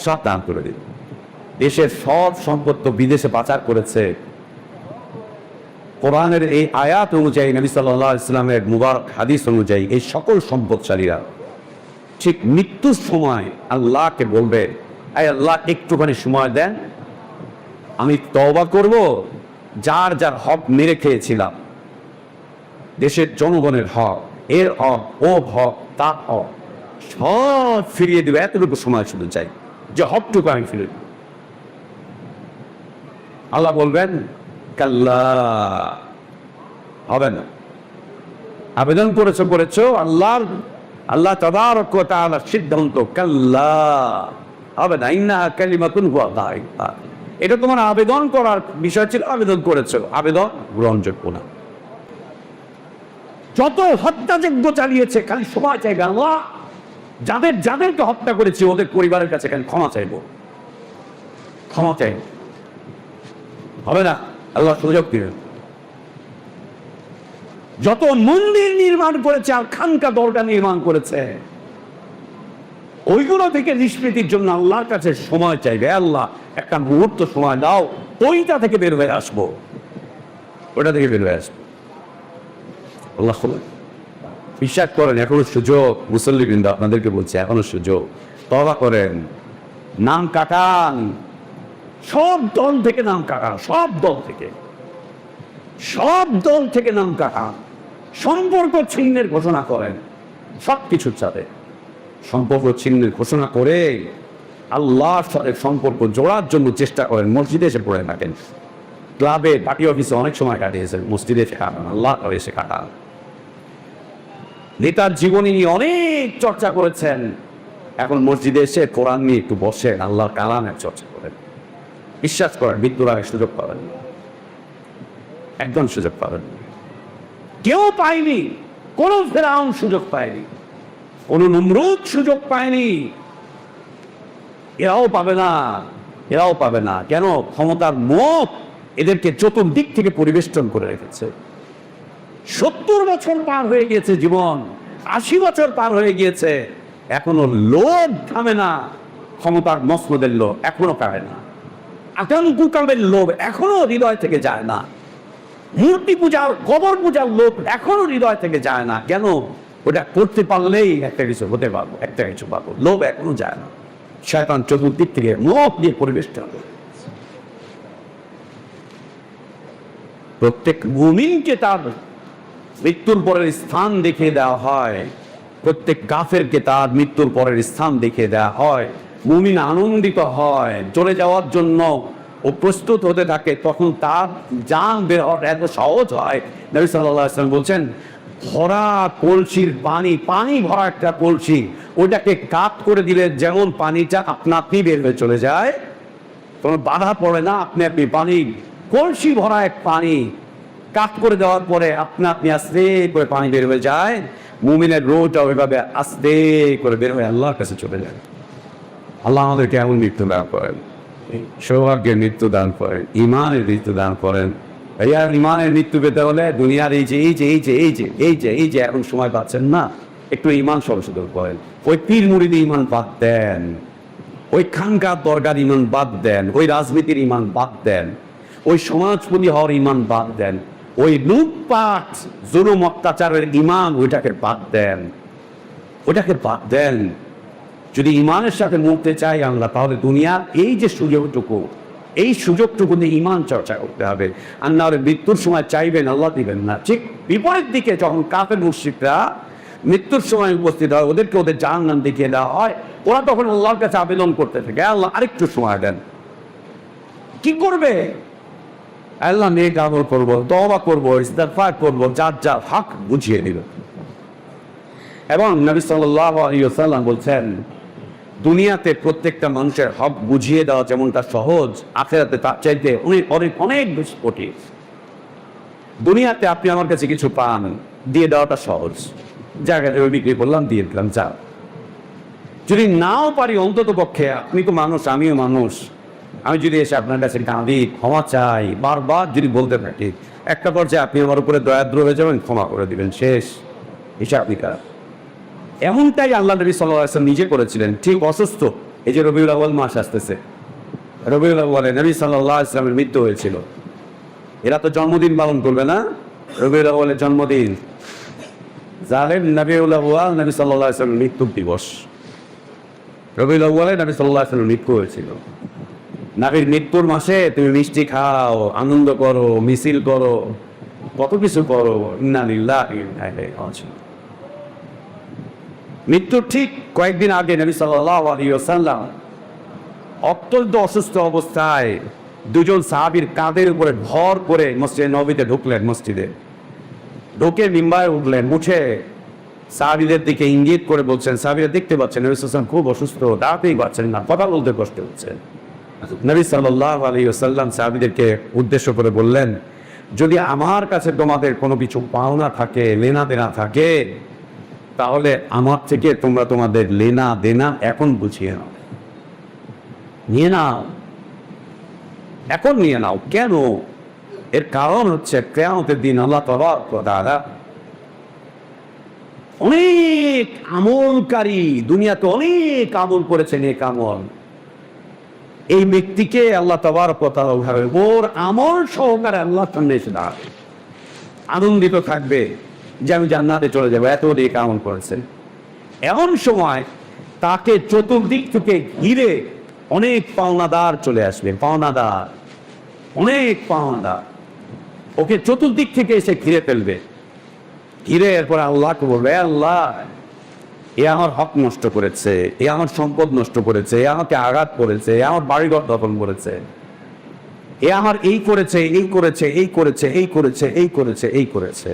সব দান করে দিব। দেশের সব সম্পদ তো বিদেশে পাচার করেছে। কোরআনের এই আয়াত অনুযায়ী, নবী সাল্লাল্লাহু আলাইহি ওয়াসাল্লামের মুবারক হাদিস অনুযায়ী, এই সকল সম্পদশালীরা ঠিক মৃত্যুর সময় আল্লাহকে বলবে, আয় আল্লাহ একটুখানি সময় দেন, আমি তওবা করব, যার যার হক মেরে খেয়েছিলাম, দেশের জনগণের হক, এর হক, ও হক, তার হক, সব ফিরিয়ে দেবে। এতটুকু সময় শুধু চাই যে হকটুকু আমি ফিরে দেব। আল্লাহ বলবেন, কাল্লা, হবে না। আবেদন করেছো, আল্লাহ তাবারক ওয়া তাআলার সিদ্ধান্ত, কাল্লা, হবে না। ইন্নাহা কালিমাতুন হুয়া কাইলুহা, এটা তোমার আবেদন করার বিষয় ছিল, আবেদন করেছো, আবেদন গ্রহণযোগ্য না। যত হত্যাযজ্ঞ চালিয়েছে খালি সময় চাইবে, আল্লাহ যাদেরকে হত্যা করেছি ওদের পরিবারের কাছে খালি ক্ষমা চাইব, ক্ষমা চাইব। হবে না, আল্লাহ সুযোগ দিবেন। যত মন্দির নির্মাণ করেছে আর খানকা দরগা নির্মাণ করেছে, ওইগুলো থেকে নিষ্কৃতির জন্য আল্লাহর কাছে সময় চাইবে। আল্লাহ একটা মুহূর্ত সময় দাও, ওইটা থেকে বের হয়ে আসবো, ওইটা থেকে বের হয়ে আসবো। আল্লাহ বিশ্বাস করেন, এখনো সুযোগ। মুসল্লিবৃন্দ, আপনাদেরকে বলছি, এখনো সুযোগ। তওবা করেন, নাম কাটান, সব দল থেকে নাম কাটান, সব দল থেকে নাম কাটান। সম্পর্ক ছিন্নের ঘোষণা করেন, সব কিছুর সাথে সম্পর্ক ছিন্নের ঘোষণা করে আল্লাহর সাথে সম্পর্ক জোড়ার জন্য চেষ্টা করেন। মসজিদে এসে পড়ে থাকেন, ক্লাবে, পার্টি অফিসে অনেক সময় কাটিয়েছেন, মসজিদে এসে কাটান, আল্লাহ এসে কাটান। নেতার জীবনী নিয়ে অনেক চর্চা করেছেন, এখন মসজিদে এসে কোরআন নিয়ে একটু বসেন, আল্লাহর কালামের চর্চা করেন। বিশ্বাস করেন, মৃত্যুর আগে সুযোগ পাবেন, একদম সুযোগ পাবেন। কেউ পায়নি, কোন ফেরাউন সুযোগ পায়নি, কোন নমরুদ সুযোগ পায়নি, এরাও পাবে না। কেন? ক্ষমতার মোহ এদেরকে চতুর্দিক থেকে পরিবেষ্টন করে রেখেছে। 70 বছর পার হয়ে গেছে জীবন, 80 বছর পার হয়ে গিয়েছে, এখনো লোভ থামে না। ক্ষমতার মসনদের লোভ এখনো পারে না, আকাঙ্ক্ষার লোভ এখনো হৃদয় থেকে যায় না, মূর্তি পূজার কবর পূজার লোভ এখনো হৃদয় থেকে যায় না। কেন? ওটা করতে পারলেই একটা কিছু হতে পারবো, একটা কিছু পাবো, লোভ এখনো যায় না। শয়তান চতুর্দিক থেকে লোভ দিয়ে পরিবেশটা হবে। প্রত্যেক মুমিনকে তার মৃত্যুর পরের স্থান দেখিয়ে দেওয়া হয়, প্রত্যেক কাফেরকে তার মৃত্যুর পরের স্থান দেখিয়ে দেওয়া হয়। মুমিন আনন্দিত হয়, চলে যাওয়ার জন্য ও প্রস্তুত হতে থাকে, তখন তার জান বের হওয়া এত সহজ হয়। নবী সাল্লাল্লাহু আলাইহি ওয়াসাল্লাম বলছেন, ভরা কলসির পানি ভরা একটা কলসি, ওটাকে কাত করে দিলে যেমন পানিটা আপনা আপনি বের হয়ে চলে যায়, কোনো বাধা পড়ে না, আপনি আপনি পানি, কলসি ভরা এক পানি কাট করে দেওয়ার পরে আপনা আপনি আস্তে করে পানি বের হয়ে যায়। মুমিনের রোহটা ওইভাবে আস্তে করে বের হয়ে আল্লাহর কাছে চলে যায়। আল্লাহ আমাদেরকে এমন মৃত্যু দান করেন, সৌভাগ্যের মৃত্যু দান করেন, ইমানের মৃত্যু দান করেন। ভাইয়া, ইমানের মৃত্যু পেতে হলে দুনিয়ার এই যে এখন সময় পাচ্ছেন না, একটু ইমান সংশোধন করেন। ওই পীর মুরিদি ইমান বাদ দেন, ওই খানকার দরগার ইমান বাদ দেন, ওই রাজনীতির ইমান বাদ দেন, ওই সমাজপতি হওয়ার ইমান বাদ দেন, ওই লুটপাট জুলুম অত্যাচারের ইমান ওইটাকে বাদ দেন, ওইটাকে বাদ দেন। যদি ইমানের সাথে মরতে চাই আমরা, তাহলে দুনিয়ার এই যে সুযোগটুকু, এই সুযোগটুকু নিয়ে ইমান চর্চা করতে হবে। আর না হলে মৃত্যুর সময় চাইবেন, আল্লাহ দিবেন না। ঠিক বিপরীত দিকে যখন কাফের মুশরিকরা মৃত্যুর সময় উপস্থিত হয়, ওদেরকে ওদের জাহান্নাম দেখিয়ে দেওয়া হয়, ওরা তখন আল্লাহর কাছে আবেদন করতে থাকে, আল্লাহ আরেকটু সময় দেন। কি করবে? আল্লাহ নেক আমল করবো, তওবা করবো, ইস্তিগফার করবো, যার যার হক বুঝিয়ে দিল। এবং নবী সাল্লাল্লাহু আলাইহি ওয়াসাল্লাম বলছেন, দুনিয়াতে প্রত্যেকটা মানুষের হক বুঝিয়ে দেওয়া যেমনটা সহজ, আখিরাতে তার চাইতে অনেক অনেক অনেক বেশি কঠিন। দুনিয়াতে আপনি আমার কাছে কিছু পান, দিয়ে দেওয়াটা সহজ, জায়গাটা বিক্রি করলাম, দিয়ে দিলাম, যা। যদি নাও পারি, অন্তত পক্ষে আপনি তো মানুষ, আমিও মানুষ, আমি যদি এসে আপনার কাছে কাঁদি, ক্ষমা চাই, বারবার যদি বলতে থাকি, একটা পর্যায়ে আপনি আমার উপরে দয়াদ্র হয়ে যাবেন, ক্ষমা করে দিবেন, শেষ হিসাব নিকাশ। এমনটাই আল্লাহ নবী সাল্লাল্লাহু আলাইহি ওয়াসাল্লাম নিজে করেছিলেন। ঠিক অসুস্থ, এই যে রবিউল আউয়াল মাস আসতেছে, রবিউল আউয়ালে নবী সাল্লাল্লাহু আলাইহি ওয়াসাল্লামের মৃত্যু হয়েছিল। এরা তো জন্মদিন পালন করবে না, রবিউল আউয়ালের জন্মদিন, জালেম রবিউল আউয়াল নবী সাল্লাল্লাহু আলাইহি ওয়াসাল্লামের মৃত্যু দিবস। রবিউল আউয়ালে নবী সাল্লাল্লাহু আলাইহি ওয়াসাল্লামের মৃত্যু হয়েছিল। নবীর মৃত্যুর মাসে তুমি মিষ্টি খাও, আনন্দ করো, মিছিল করো, কত কিছু করো। ইন্না লিল্লাহি ওয়া ইন্না ইলাইহি রাজিউন। মৃত্যুর ঠিক কয়েকদিন আগে নবী সাল্লাল্লাহু আলাইহি ওয়াসাল্লাম অত্যন্ত অসুস্থ অবস্থায় দুজন সাহাবীর কাঁধের উপরে ভর করে মসজিদে নববীতে ঢুকলেন। মসজিদে ঢুকে মিম্বারে উঠলেন, উঠে সাহাবীদের দিকে ইঙ্গিত করে বলছেন, সাহাবীরা দেখতে পাচ্ছেন নবী সাল্লাল্লাহু আলাইহি ওয়াসাল্লাম খুব অসুস্থ, দাঁড়াতেই পারছেন না, কথা বলতে কষ্ট হচ্ছে। নবী সাল্লাল্লাহু আলাইহি ওয়াসাল্লাম সাহাবীদেরকে উদ্দেশ্য করে বললেন, যদি আমার কাছে তোমাদের কোনো কিছু পাওনা থাকে, লেনা দেনা থাকে, তাহলে আমার থেকে তোমরা তোমাদের লেনা দেনা এখন বুঝিয়ে নাও, নিয়ে নাও, এখন নিয়ে নাও। কেন? এর কারণ হচ্ছে কিয়ামতের দিন আল্লাহ তাআলা অনেক আমলকারী, দুনিয়াতে অনেক আমল করেছেন, নেক আমল, এই ব্যক্তিকে আল্লাহ তাবারক ওয়া তাআলা উঠাবে, ওর আমল সহকারে আল্লাহর সামনে এসে দাঁড়াবে, আনন্দিত থাকবে যে আমি জান্নাতে চলে যাবো, এত নেক আমল করেছেন। এমন সময় তাকে চতুর্দিক থেকে ঘিরে অনেক পাওনাদার চলে আসবে, পাওনাদার, অনেক পাওনাদার ওকে চতুর্দিক থেকে এসে ঘিরে ফেলবে। ঘিরে এরপর আল্লাহকে বলবে, আল্লাহ, এ আমার হক নষ্ট করেছে, এ আমার সম্পদ নষ্ট করেছে, এ আমাকে আঘাত করেছে, এ আমার বাড়িঘর দখল করেছে, এ আমার এই করেছে, এই করেছে, এই করেছে, এই করেছে, এই করেছে, এই করেছে।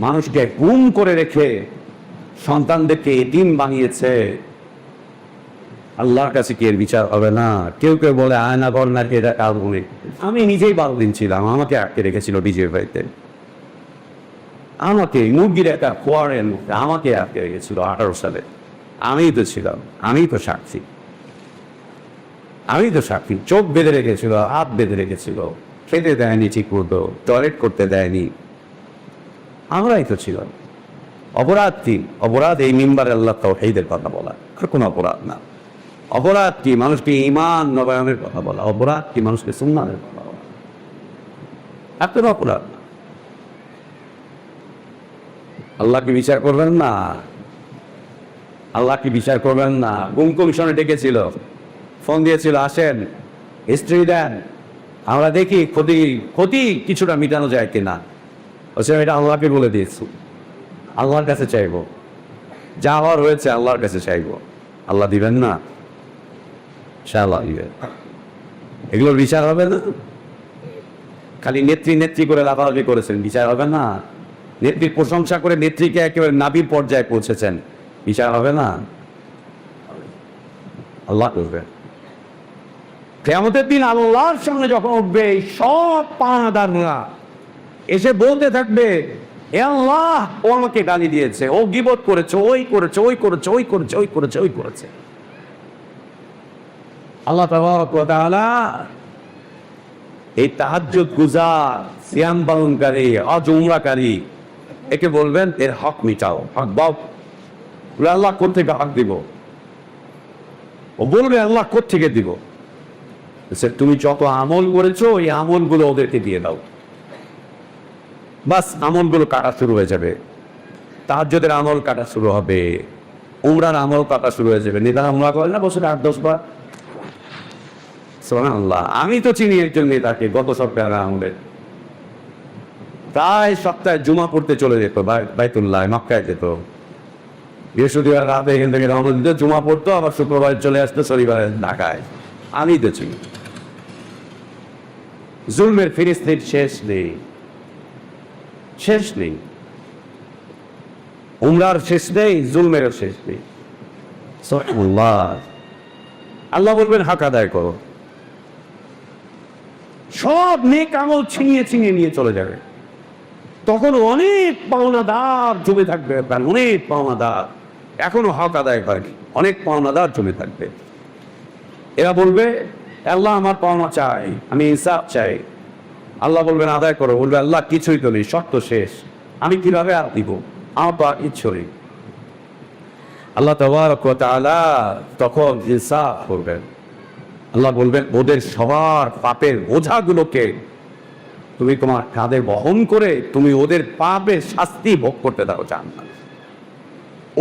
মানুষকে গুম করে রেখে সন্তানদেরকে এতিম বানিয়েছে। আল্লাহর কাছে কি এর বিচার হবে না? কেউ কেউ বলে আয়না ঘর না, এটা কারণে আমি নিজেই 12 দিন ছিলাম, আমাকে আটকে রেখেছিল ডিজে ভাইতে, আমাকে মুরগির একটা কোয়ারের মধ্যে আমাকে আটকে রেখেছিল 18 সালে। আমিই তো ছিলাম, আমিই তো সাক্ষী, আমি তো সাক্ষী। চোখ বেঁধে রেখেছিল, হাত বেঁধে রেখেছিল, খেতে দেয়নি ঠিক মতো, টয়লেট করতে দেয়নি, আমরাই তো ছিলাম। অপরাধ কি? অপরাধ এই মিম্বারে আল্লাহ তাওহীদের কথা বলা, আর কোনো অপরাধ না। অপরাধ কি? মানুষকে ঈমান নবায়নের কথা বলা। অপরাধ কি? মানুষকে সুন্নাতের কথা বলা। আপনার অপরাধ না। আল্লাহ কি বিচার করবেন না? আল্লাহ কি বিচার করবেন না? গুম কমিশনে ডেকেছিল, ফোন দিয়েছিল, আসেন হিস্ট্রি দেন, আমরা দেখি ক্ষতি কিছুটা মিটানো যায় কিনা। এটা আল্লাহকে বলে দিয়েছি, আল্লাহর কাছে চাইবো, যা হওয়ার হয়েছে আল্লাহর কাছে চাইবো। আল্লাহ দিবেন না? আল্লাহ দিবেন। এগুলোর বিচার হবে না? খালি নেত্রী করে লাফালাফি করেছেন, বিচার হবে না? নেত্রীর প্রশংসা করে নেত্রীকে একেবারে নাবির পর্যায়ে পৌঁছেছেন, বিচার হবে না? আল্লাহ করবে। কিয়ামতের দিন আল্লাহর সামনে যখন উঠবে, সব পানাদাররা এসে বলতে থাকবে, এ আল্লাহ, ও আমাকে গালি দিয়েছে, ও গীবত করেছে, ওই করেছে, ওই করেছে, ওই করেছে, ওই করেছে, ওই করেছে। আল্লাহ তাবারক ওয়া তাআলা এই তাহাজ্জুদ গুজার, সিয়াম পালনকারী, হজ উমরাকারী, একে বলবেন এর হক মিটাও, হক দাও। আল্লাহ কোত্থেকে হক দিব? ও বলবে আল্লাহ কোত্থেকে দিব? তুমি যত আমল করেছো ওই আমলগুলো ওদেরকে দিয়ে দাও, বাস আমলগুলো কাটা শুরু হয়ে যাবে। তাহাজ্জুদের আমল কাটা শুরু হবে, উমরার আমল কাটা শুরু হয়ে যাবে। নেতা উমরা করেন না বছরে 8-10 বার? সুবহানাল্লাহ। আমি তো চিনি একজন নেতাকে, গত সপ্তাহে আমাদের প্রায় সপ্তাহে জুমা পড়তে চলে যেত বাইতুল্লাহ, মক্কায় যেত। বৃহস্পতিবার রাতে এখান থেকে রওনা দিত, জুমা পড়তো, আবার শুক্রবার চলে আসতো শনিবারে ঢাকায়। আমি তো চিনি। জুলমের ফিরিস্তির শেষ নেই, শেষ নেই। উমরার শেষ নেই, জুলমেরও শেষ নেই। সুবহানাল্লাহ। আল্লাহ বলবেন হক আদায় করো। সব নেক আমল ছিনিয়ে নিয়ে চলে যাবে। তখন অনেক পাওনাদার জমে থাকবে, অনেক পাওনাদার এখনো হক আদায় করেনি, অনেক পাওনাদার জমে থাকবে। এরা বলবে, আল্লাহ আমার পাওনা চাই, আমি ইনসাফ চাই। আল্লাহ বলবেন আদায় করো। বলবে আল্লাহ কিছুই তো নেই, শর্ত শেষ, আমি কিভাবে আর দিব, আমার তো আর ইচ্ছে নেই। আল্লাহ তাবারক ওয়া তাআলা তখন ইনসাফ করবেন। আল্লাহ বলবেন ওদের সবার পাপের বোঝাগুলোকে তুমি তোমার কাঁধে বহন করে তুমি ওদের পাপের শাস্তি ভোগ করতে দাও জাহান্নামে।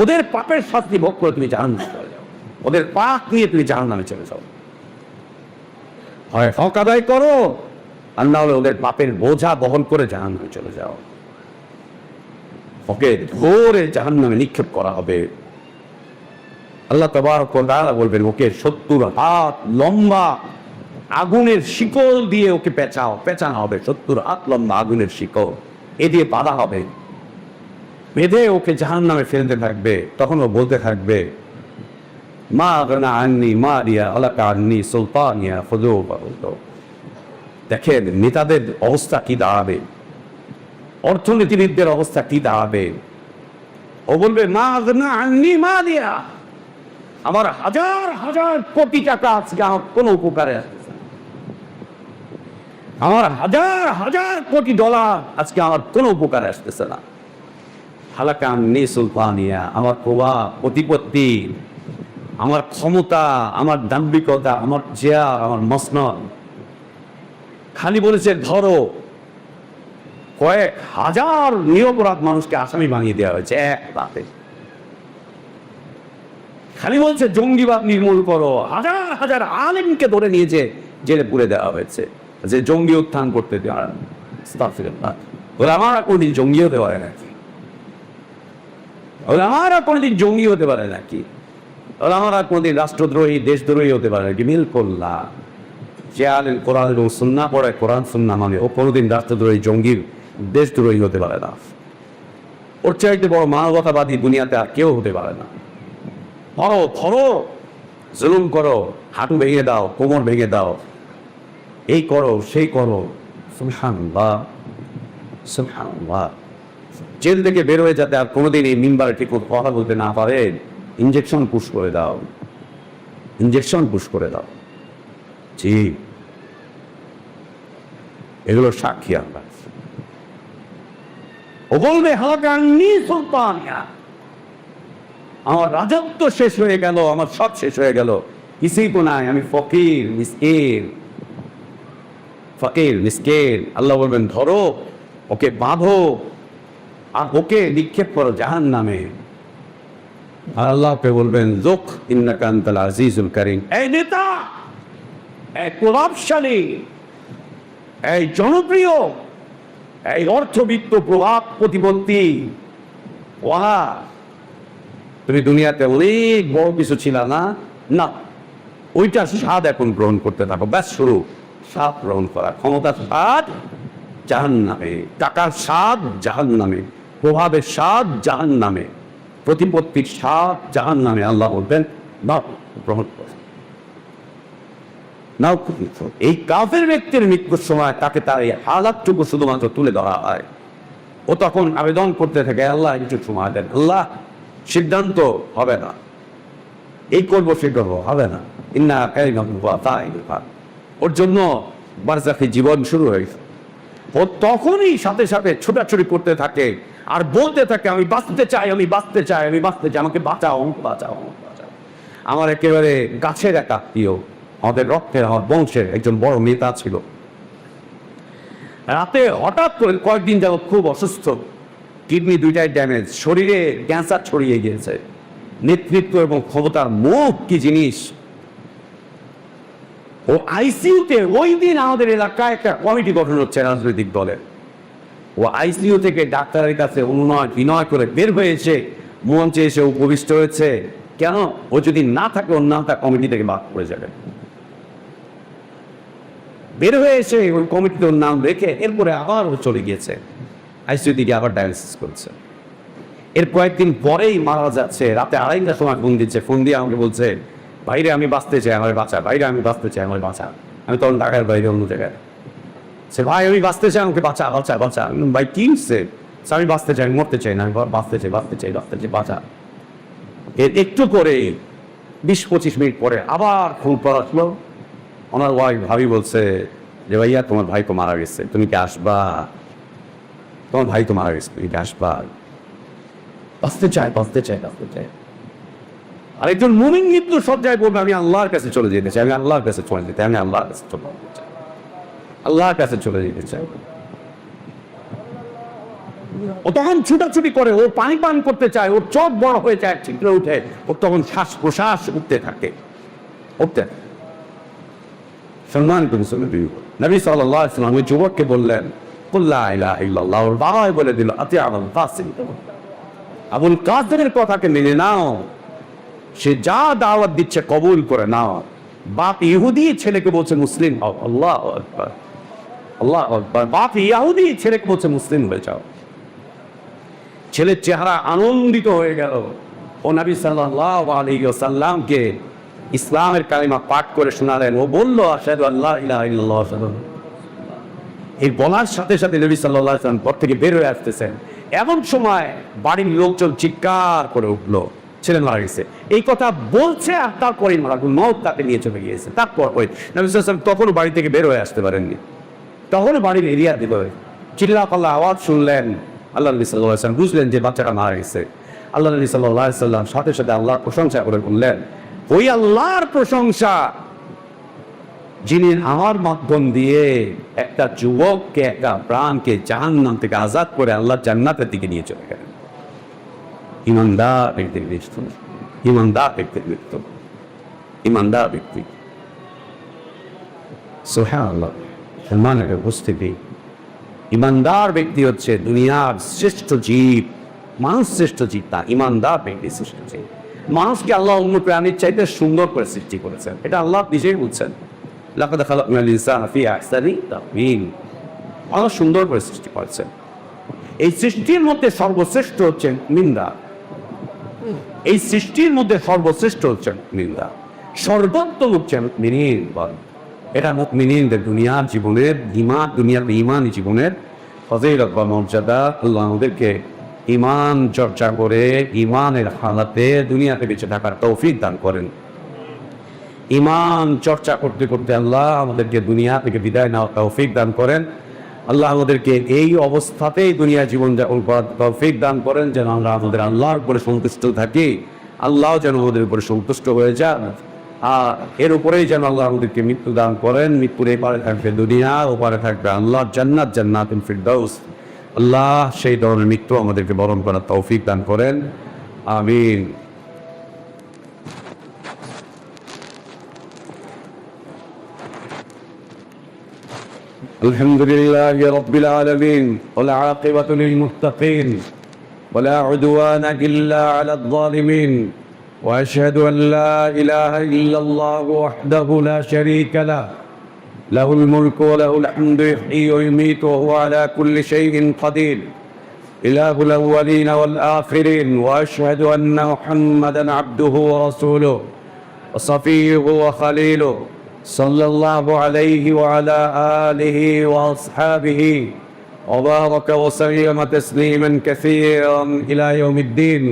ওদের পাপের শাস্তি ভোগ করে তুমি জাহান্নামে চলে যাও, ওদের পাপ নিয়ে তুমি জাহান্নামে চলে যাও। হয় হক আদায় করো, আর না হলে ওদের পাপের বোঝা বহন করে জাহান্নামে চলে যাও। ওকে ধরে জাহান্নামে নিক্ষেপ করা হবে। আল্লাহ তাবারক ওয়া তাআলা বলবেন ওকে 70 হাত লম্বা আগুনের শিকল দিয়ে ওকে পেঁচানো হবে। 70 হাত লম্বা আগুনের শিকল এ দিয়ে বাঁধা হবে, বেঁধে ওকে জাহান্নামে ফেলতে থাকবে। তখন ও বলতে থাকবে, মা আগনা আন্নি মারিয়া আলাকা আন্নি সুলতানিয়া ফুযুবা। দেখেন নেতাদের অবস্থা কি দাঁড়াবে, অর্থনীতিবিদদের অবস্থা কি দাঁড়াবে। ও বলবে, মা আগনা আন্নি মারিয়া, আমার হাজার হাজার কোটি টাকা আজকে আমার কোনো উপকারে আসতেছে না, আমার হাজার হাজার কোটি ডলার আজকে আমার কোনো উপকারে আসতেছে না। হালাকা আন্নি সুলতানিয়া, আমার প্রভাব প্রতিপত্তি, আমার ক্ষমতা, আমার দাম্ভিকতা, আমার চেয়ার, আমার মসনদ, খালি বলেছে ধরো কয়েক হাজার নিরপরাধ মানুষকে আসামি বানিয়ে দেওয়া হয়েছে এক রাতে। খালি বলছে জঙ্গিবাদ নির্মূল করো, হাজার হাজার আলেমকে ধরে নিয়েছে জেলে পুরে দেওয়া হয়েছে যে জঙ্গি উত্থান করতে দেওয়া। আমার কোনদিন জঙ্গি হতে পারে নাকি? আমার কোনদিন জঙ্গি হতে পারে নাকি? আমার কোনদিন রাষ্ট্রদ্রোহী দেশদ্রোহী হতে পারে নাকি? মিল করলা যে আলেম কোরআন এবং সুন্নাহ পড়ে, কোরআন সুন্নাহ মানে, ও কোনদিন রাষ্ট্রদ্রোহী জঙ্গির দেশদ্রোহী হতে পারে না। ওর চাইতে বড় মানবতাবাদী দুনিয়াতে আর কেউ হতে পারে না। ধরো জুলুম করো, হাঁটু ভেঙে দাও, কোমর ভেঙে দাও, এই করো সেই করো। সুবহানাল্লাহ সুবহানাল্লাহ। জেল থেকে বের হয়ে যাতে আর কোনোদিন এই মিম্বারে ঠিক কথা বলতে না পারে, ইনজেকশন পুশ করে দাও, ইনজেকশন পুশ করে দাও। জি, এগুলো সাক্ষী আমরা। ও বলবে হালাকান্নি সুলতানিয়া, আমার রাজত্ব শেষ হয়ে গেল, আমার সব শেষ হয়ে গেল, কিছুই তো নাই, আমি ফকির মিসকিন। ফকির মিসকিন। আল্লাহ বলবেন ধরো ওকে, বাঁধো, আর ওকে নিক্ষেপ করো জাহান্নামে। আর আল্লাহকে বলবেন যুক ইন্নাকা আনতাল আজিজুল কারীম। এই নেতা, এই প্রভাবশালী, এই জনপ্রিয়, এই অর্থবিত্ত প্রভাব প্রতিপত্তি, ওয়া তুমি দুনিয়াতে অনেক বড় কিছু ছিল না, না ওইটার স্বাদ এখন গ্রহণ করতে থাকো। ব্যাস শুরু, স্বাদ গ্রহণ করা, ক্ষমতার স্বাদ জাহান্নামে, টাকার স্বাদ জাহান্নামে, প্রভাবের স্বাদ জাহান্নামে, প্রতিপত্তির স্বাদ জাহান্নামে। আল্লাহ বলবেন না, গ্রহণ করো। নাও, এই কাফের ব্যক্তির মৃত্যুর সময় তাকে তার এই হালাতটুকু শুধুমাত্র তুলে ধরা হয়। ও তখন আবেদন করতে থাকে, আল্লাহ একটু সময় দেন, আল্লাহ সিদ্ধান্ত হবে না, এই করবো সে করবো, হবে না। ইন্না তাই ওর জন্য বারজাখী জীবন শুরু হয়েছে। ও তখনই সাথে সাথে ছোটাছুটি করতে থাকে আর বলতে থাকে, আমি বাঁচতে চাই, আমি বাঁচতে চাই, আমি বাঁচতে চাই, আমাকে বাঁচাও, বাঁচাও, বাঁচাও। আমার একেবারে গাছের এক আত্মীয়, আমাদের রক্তের, আমার বংশের একজন বড় নেতা ছিল। রাতে হঠাৎ করে কয়েকদিন যাবত খুব অসুস্থ, কিডনি দুইটাই ড্যামেজ, শরীরে ক্যান্সার ছড়িয়ে গিয়েছে। নেতৃত্ব এবং ক্ষমতার মুখ কি জিনিস। ও আইসিইউতে, ওই দিন আমাদের এলাকায় একটা কমিটি গঠন হচ্ছে রাজনৈতিক দলের। ও আইসিইউ থেকে ডাক্তারের কাছে অনুনয় বিনয় করে বের হয়েছে, মঞ্চে এসে উপবিষ্ট হয়েছে। কেন? ও যদি না থাকে ওর নামটা কমিটি থেকে বাদ পড়ে যাবে। বের হয়ে এসে ওই কমিটিতে ওর নাম রেখে এরপরে আবার ও চলে গিয়েছে আইসিইউ থেকে, আবার ডায়ালিসিস করছে। এর কয়েকদিন পরেই মারা যাচ্ছে। রাতে 2:30টার সময় ফোন দিচ্ছে, ফোন দিয়ে আমাকে বলছে, বাইরে আমি বাঁচতে চাই, আমার বাঁচা, বাইরে আমি বাঁচতে চাই, আমার বাঁচা। আমি তখন ঢাকার বাইরে অন্য জায়গায়, সে ভাই আমি বাঁচতে চাই, আমাকে বাঁচা, বাঁচা, বাঁচা। ভাই কি হচ্ছে? আমি বাঁচতে চাই, মরতে চাই না, আমি বাঁচতে চাই, বাঁচতে চাই, বাঁচতে চাই, বাঁচা। এর একটু করে 20-25 মিনিট পরে আবার ফোন করা আসলো। ওনার ওয়াইফ ভাবি বলছে যে ভাইয়া তোমার ভাই তো মারা গেছে, তুমি কি আসবা? তোমার ভাই তো মারা গেছে, তুমি কি আসবা? বাঁচতে চাই, বাঁচতে চাই, বাঁচতে চাই। আর একজন মুমিন কিন্তু সব জায়গায় বলবে আমি আল্লাহর কাছে চলে যেতে চাই, আমি আল্লাহর কাছে চলে যেতে, আমি আল্লাহর কাছে চলে যেতে চাই, আল্লাহর কাছে চলে যেতে চাই। ও তখন ছুটাছুটি করে, ও পানি পান করতে চায়, ওর চোখ বড় হয়ে যায়, ছিটকে উঠে, ওর তখন শ্বাস প্রশ্বাস উঠতে থাকে, উঠতে। সম্মান নবী সাল্লাল্লাহু আলাইহি ওয়াসাল্লাম ওই যুবককে বললেন, কুল লা ইলাহা ইল্লাল্লাহ। ওর বাবাই বলে দিল, আতি আবুল কাসিম, আবুল কাসিমের কথাকে মেনে নাও, সে যা দাওয়াত দিচ্ছে কবুল করে নাও। বাপ ইহুদি ছেলেকে বলছে মুসলিম হও, আল্লাহু আকবার, আল্লাহু আকবার। বাপ ইহুদি ছেলেকে বলছে মুসলিম হয়ে যাও। ছেলের চেহারা আনন্দিত হয়ে গেল। ও নবী সাল্লাল্লাহু আলাইহি ওয়াসাল্লামকে ইসলামের কালিমা পাঠ করে শোনালেন। ও বলল, আশহাদু আল্লা ইলাহা ইল্লাল্লাহ। এই বলার সাথে সাথে নবী সাল্লাল্লাহু আলাইহি ওয়াসাল্লাম ঘর থেকে বের হয়ে আসতেছেন। এমন সময় বাড়ির লোকজন চিৎকার করে উঠলো, ছেলে মারা গেছে। এই কথা বলছে আর তারপরেই মালাকুল মউত তাকে নিয়ে চলে গিয়েছে। তারপর ওই নবী সাল্লাল্লাহু আলাইহি ওয়াসাল্লাম তখনও বাড়ি থেকে বের হয়ে আসতে পারেননি, তখনও বাড়ির এরিয়া দিল। চিল্লা পাল্লা আওয়াজ শুনলেন, আল্লাহ নবী সাল্লাল্লাহু আলাইহি ওয়াসাল্লাম বুঝলেন যে বাচ্চাটা মারা গেছে। আল্লাহ নবী সাল্লাল্লাহু আলাইহি ওয়াসাল্লাম সাথে সাথে আল্লাহর প্রশংসা করে বললেন, ওই আল্লাহর প্রশংসা যিনি আমার মাধ্যম দিয়ে একটা যুবককে, একটা প্রাণকে জাহান্নাম থেকে আজাদ করে আল্লাহ জান্নাতের দিকে নিয়ে চলে গেলেন। ইমানদার ব্যক্তির মৃত্যু, ইমানদার ব্যক্তির মৃত্যু, ইমানদার ব্যক্তি। সুবহানাল্লাহ, সম্মানের উপস্থিতি। ইমানদার ব্যক্তি হচ্ছে দুনিয়ার শ্রেষ্ঠ জীব, মানুষ শ্রেষ্ঠ জীব, তা ইমানদার ব্যক্তি শ্রেষ্ঠ জীব। মানুষকে আল্লাহ অন্য প্রাণীর চাইতে সুন্দর করে সৃষ্টি করেছেন, এটা আল্লাহ নিজেই বলছেন। লাকাদ খালাকনাল ইনসানা ফি আহসানি তাকওয়িম। আল্লাহ সুন্দর করে সৃষ্টি করেছেন। এই সৃষ্টির মধ্যে সর্বশ্রেষ্ঠ হচ্ছেন মুমিনরা। এই সৃষ্টির মধ্যে সর্বশ্রেষ্ঠ হচ্ছেন মুমিনরা, সর্বোত্তম হচ্ছেন মুমিন। এটা মুমিনদের দুনিয়ার জীবনের ঈমান, দুনিয়ার ঈমানি জীবনের ফজিলত বা মর্যাদা। আল্লাহ আমাদেরকে ঈমান চর্চা করে ঈমানের হালাতে দুনিয়াতে বেঁচে থাকার তৌফিক দান করেন। ঈমান চর্চা করতে করতে আল্লাহ আমাদেরকে দুনিয়া থেকে বিদায় নেওয়ার তৌফিক দান করেন। আল্লাহ আমাদেরকে এই অবস্থাতেই দুনিয়া জীবন যাপন করার তৌফিক দান করেন, যেন আমরা আমাদের আল্লাহর উপরে সন্তুষ্ট থাকি, আল্লাহ যেন আমাদের উপরে সন্তুষ্ট হয়ে যান। আর এর উপরেই যেন আল্লাহ আমাদেরকে মৃত্যু দান করেন। মৃত্যুর এপারে থাকবে দুনিয়া, ওপারে থাকবে আল্লাহর জান্নাত, জান্নাতুল ফিরদাউস। আল্লাহ সেই ধরনের মৃত্যু আমাদেরকে বরণ করার তৌফিক দান করেন। আমিন। الحمد لله رب العالمين، والعاقبة للمتقين، ولا عدوان إلا على الظالمين، وأشهد أن لا إله إلا الله وحده لا شريك له، له الملك وله الحمد، يحيي ويميت وهو على كل شيء قدير، إله الأولين والآخرين. وأشهد أن محمدا عبده ورسوله وصفيه وخليله، صلى الله عليه وعلى آله وأصحابه وبارك وسلم تسليما كثيرا إلى يوم الدين.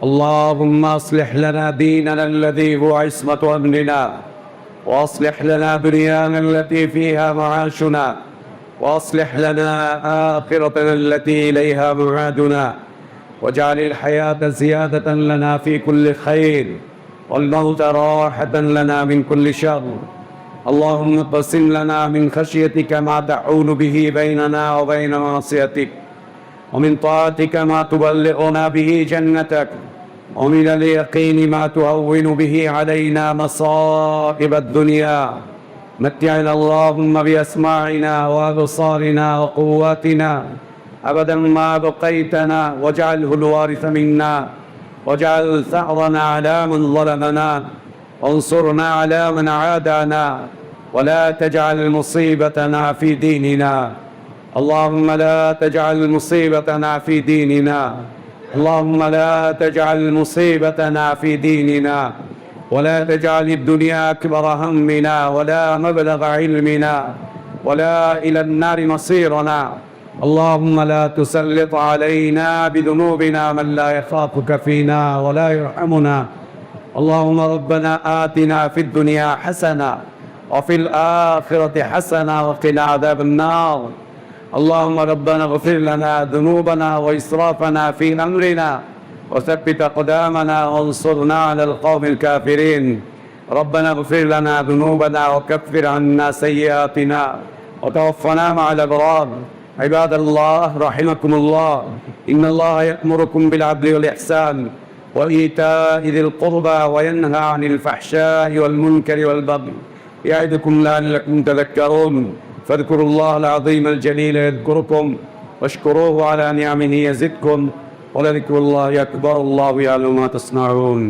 اللهم أصلح لنا ديننا الذي هو عصمة أمرنا، وأصلح لنا دنيانا التي فيها معاشنا، وأصلح لنا آخرتنا التي إليها معادنا، واجعل الحياة زيادة لنا في كل خير، والموت راحة لنا من كل شر. اللهم اقسم لنا من خشيتك ما تحول به بيننا وبين معصيتك، ومن طاعتك ما تبلغنا به جنتك، ومن اليقين ما تهون به علينا مصائب الدنيا. متعنا اللهم بأسماعنا وأبصارنا وقواتنا أبدا ما بقيتنا، واجعله الوارث منا، واجعل ثأرنا على من ظلمنا، وانصرنا على من عادانا، ولا تجعل مصيبتنا في ديننا. اللهم لا تجعل مصيبتنا في ديننا، اللهم لا تجعل مصيبتنا في ديننا، ولا تجعل الدنيا أكبر همنا، ولا مبلغ علمنا، ولا إلى النار مصيرنا. اللهم لا تسلط علينا بذنوبنا من لا يخافك فينا ولا يرحمنا. اللهم ربنا آتنا في الدنيا حسنة، وفي الآخرة حسنة، وقنا عذاب النار. اللهم ربنا اغفر لنا ذنوبنا وإسرافنا في أمرنا، وثبت أقدامنا، وانصرنا على القوم الكافرين. ربنا اغفر لنا ذنوبنا، وكفر عنا سيئاتنا، وتوفنا مع الأبرار. عباد الله رحمكم الله، إن الله يأمركم بالعدل والإحسان وإيتاء ذي القربى، وينهى عن الفحشاء والمنكر والبغي، يعظكم لعلكم تذكرون. فاذكروا الله العظيم الجليل يذكركم، واشكروه على نعمه يزدكم، ولذكر الله أكبر، الله يعلم ما تصنعون.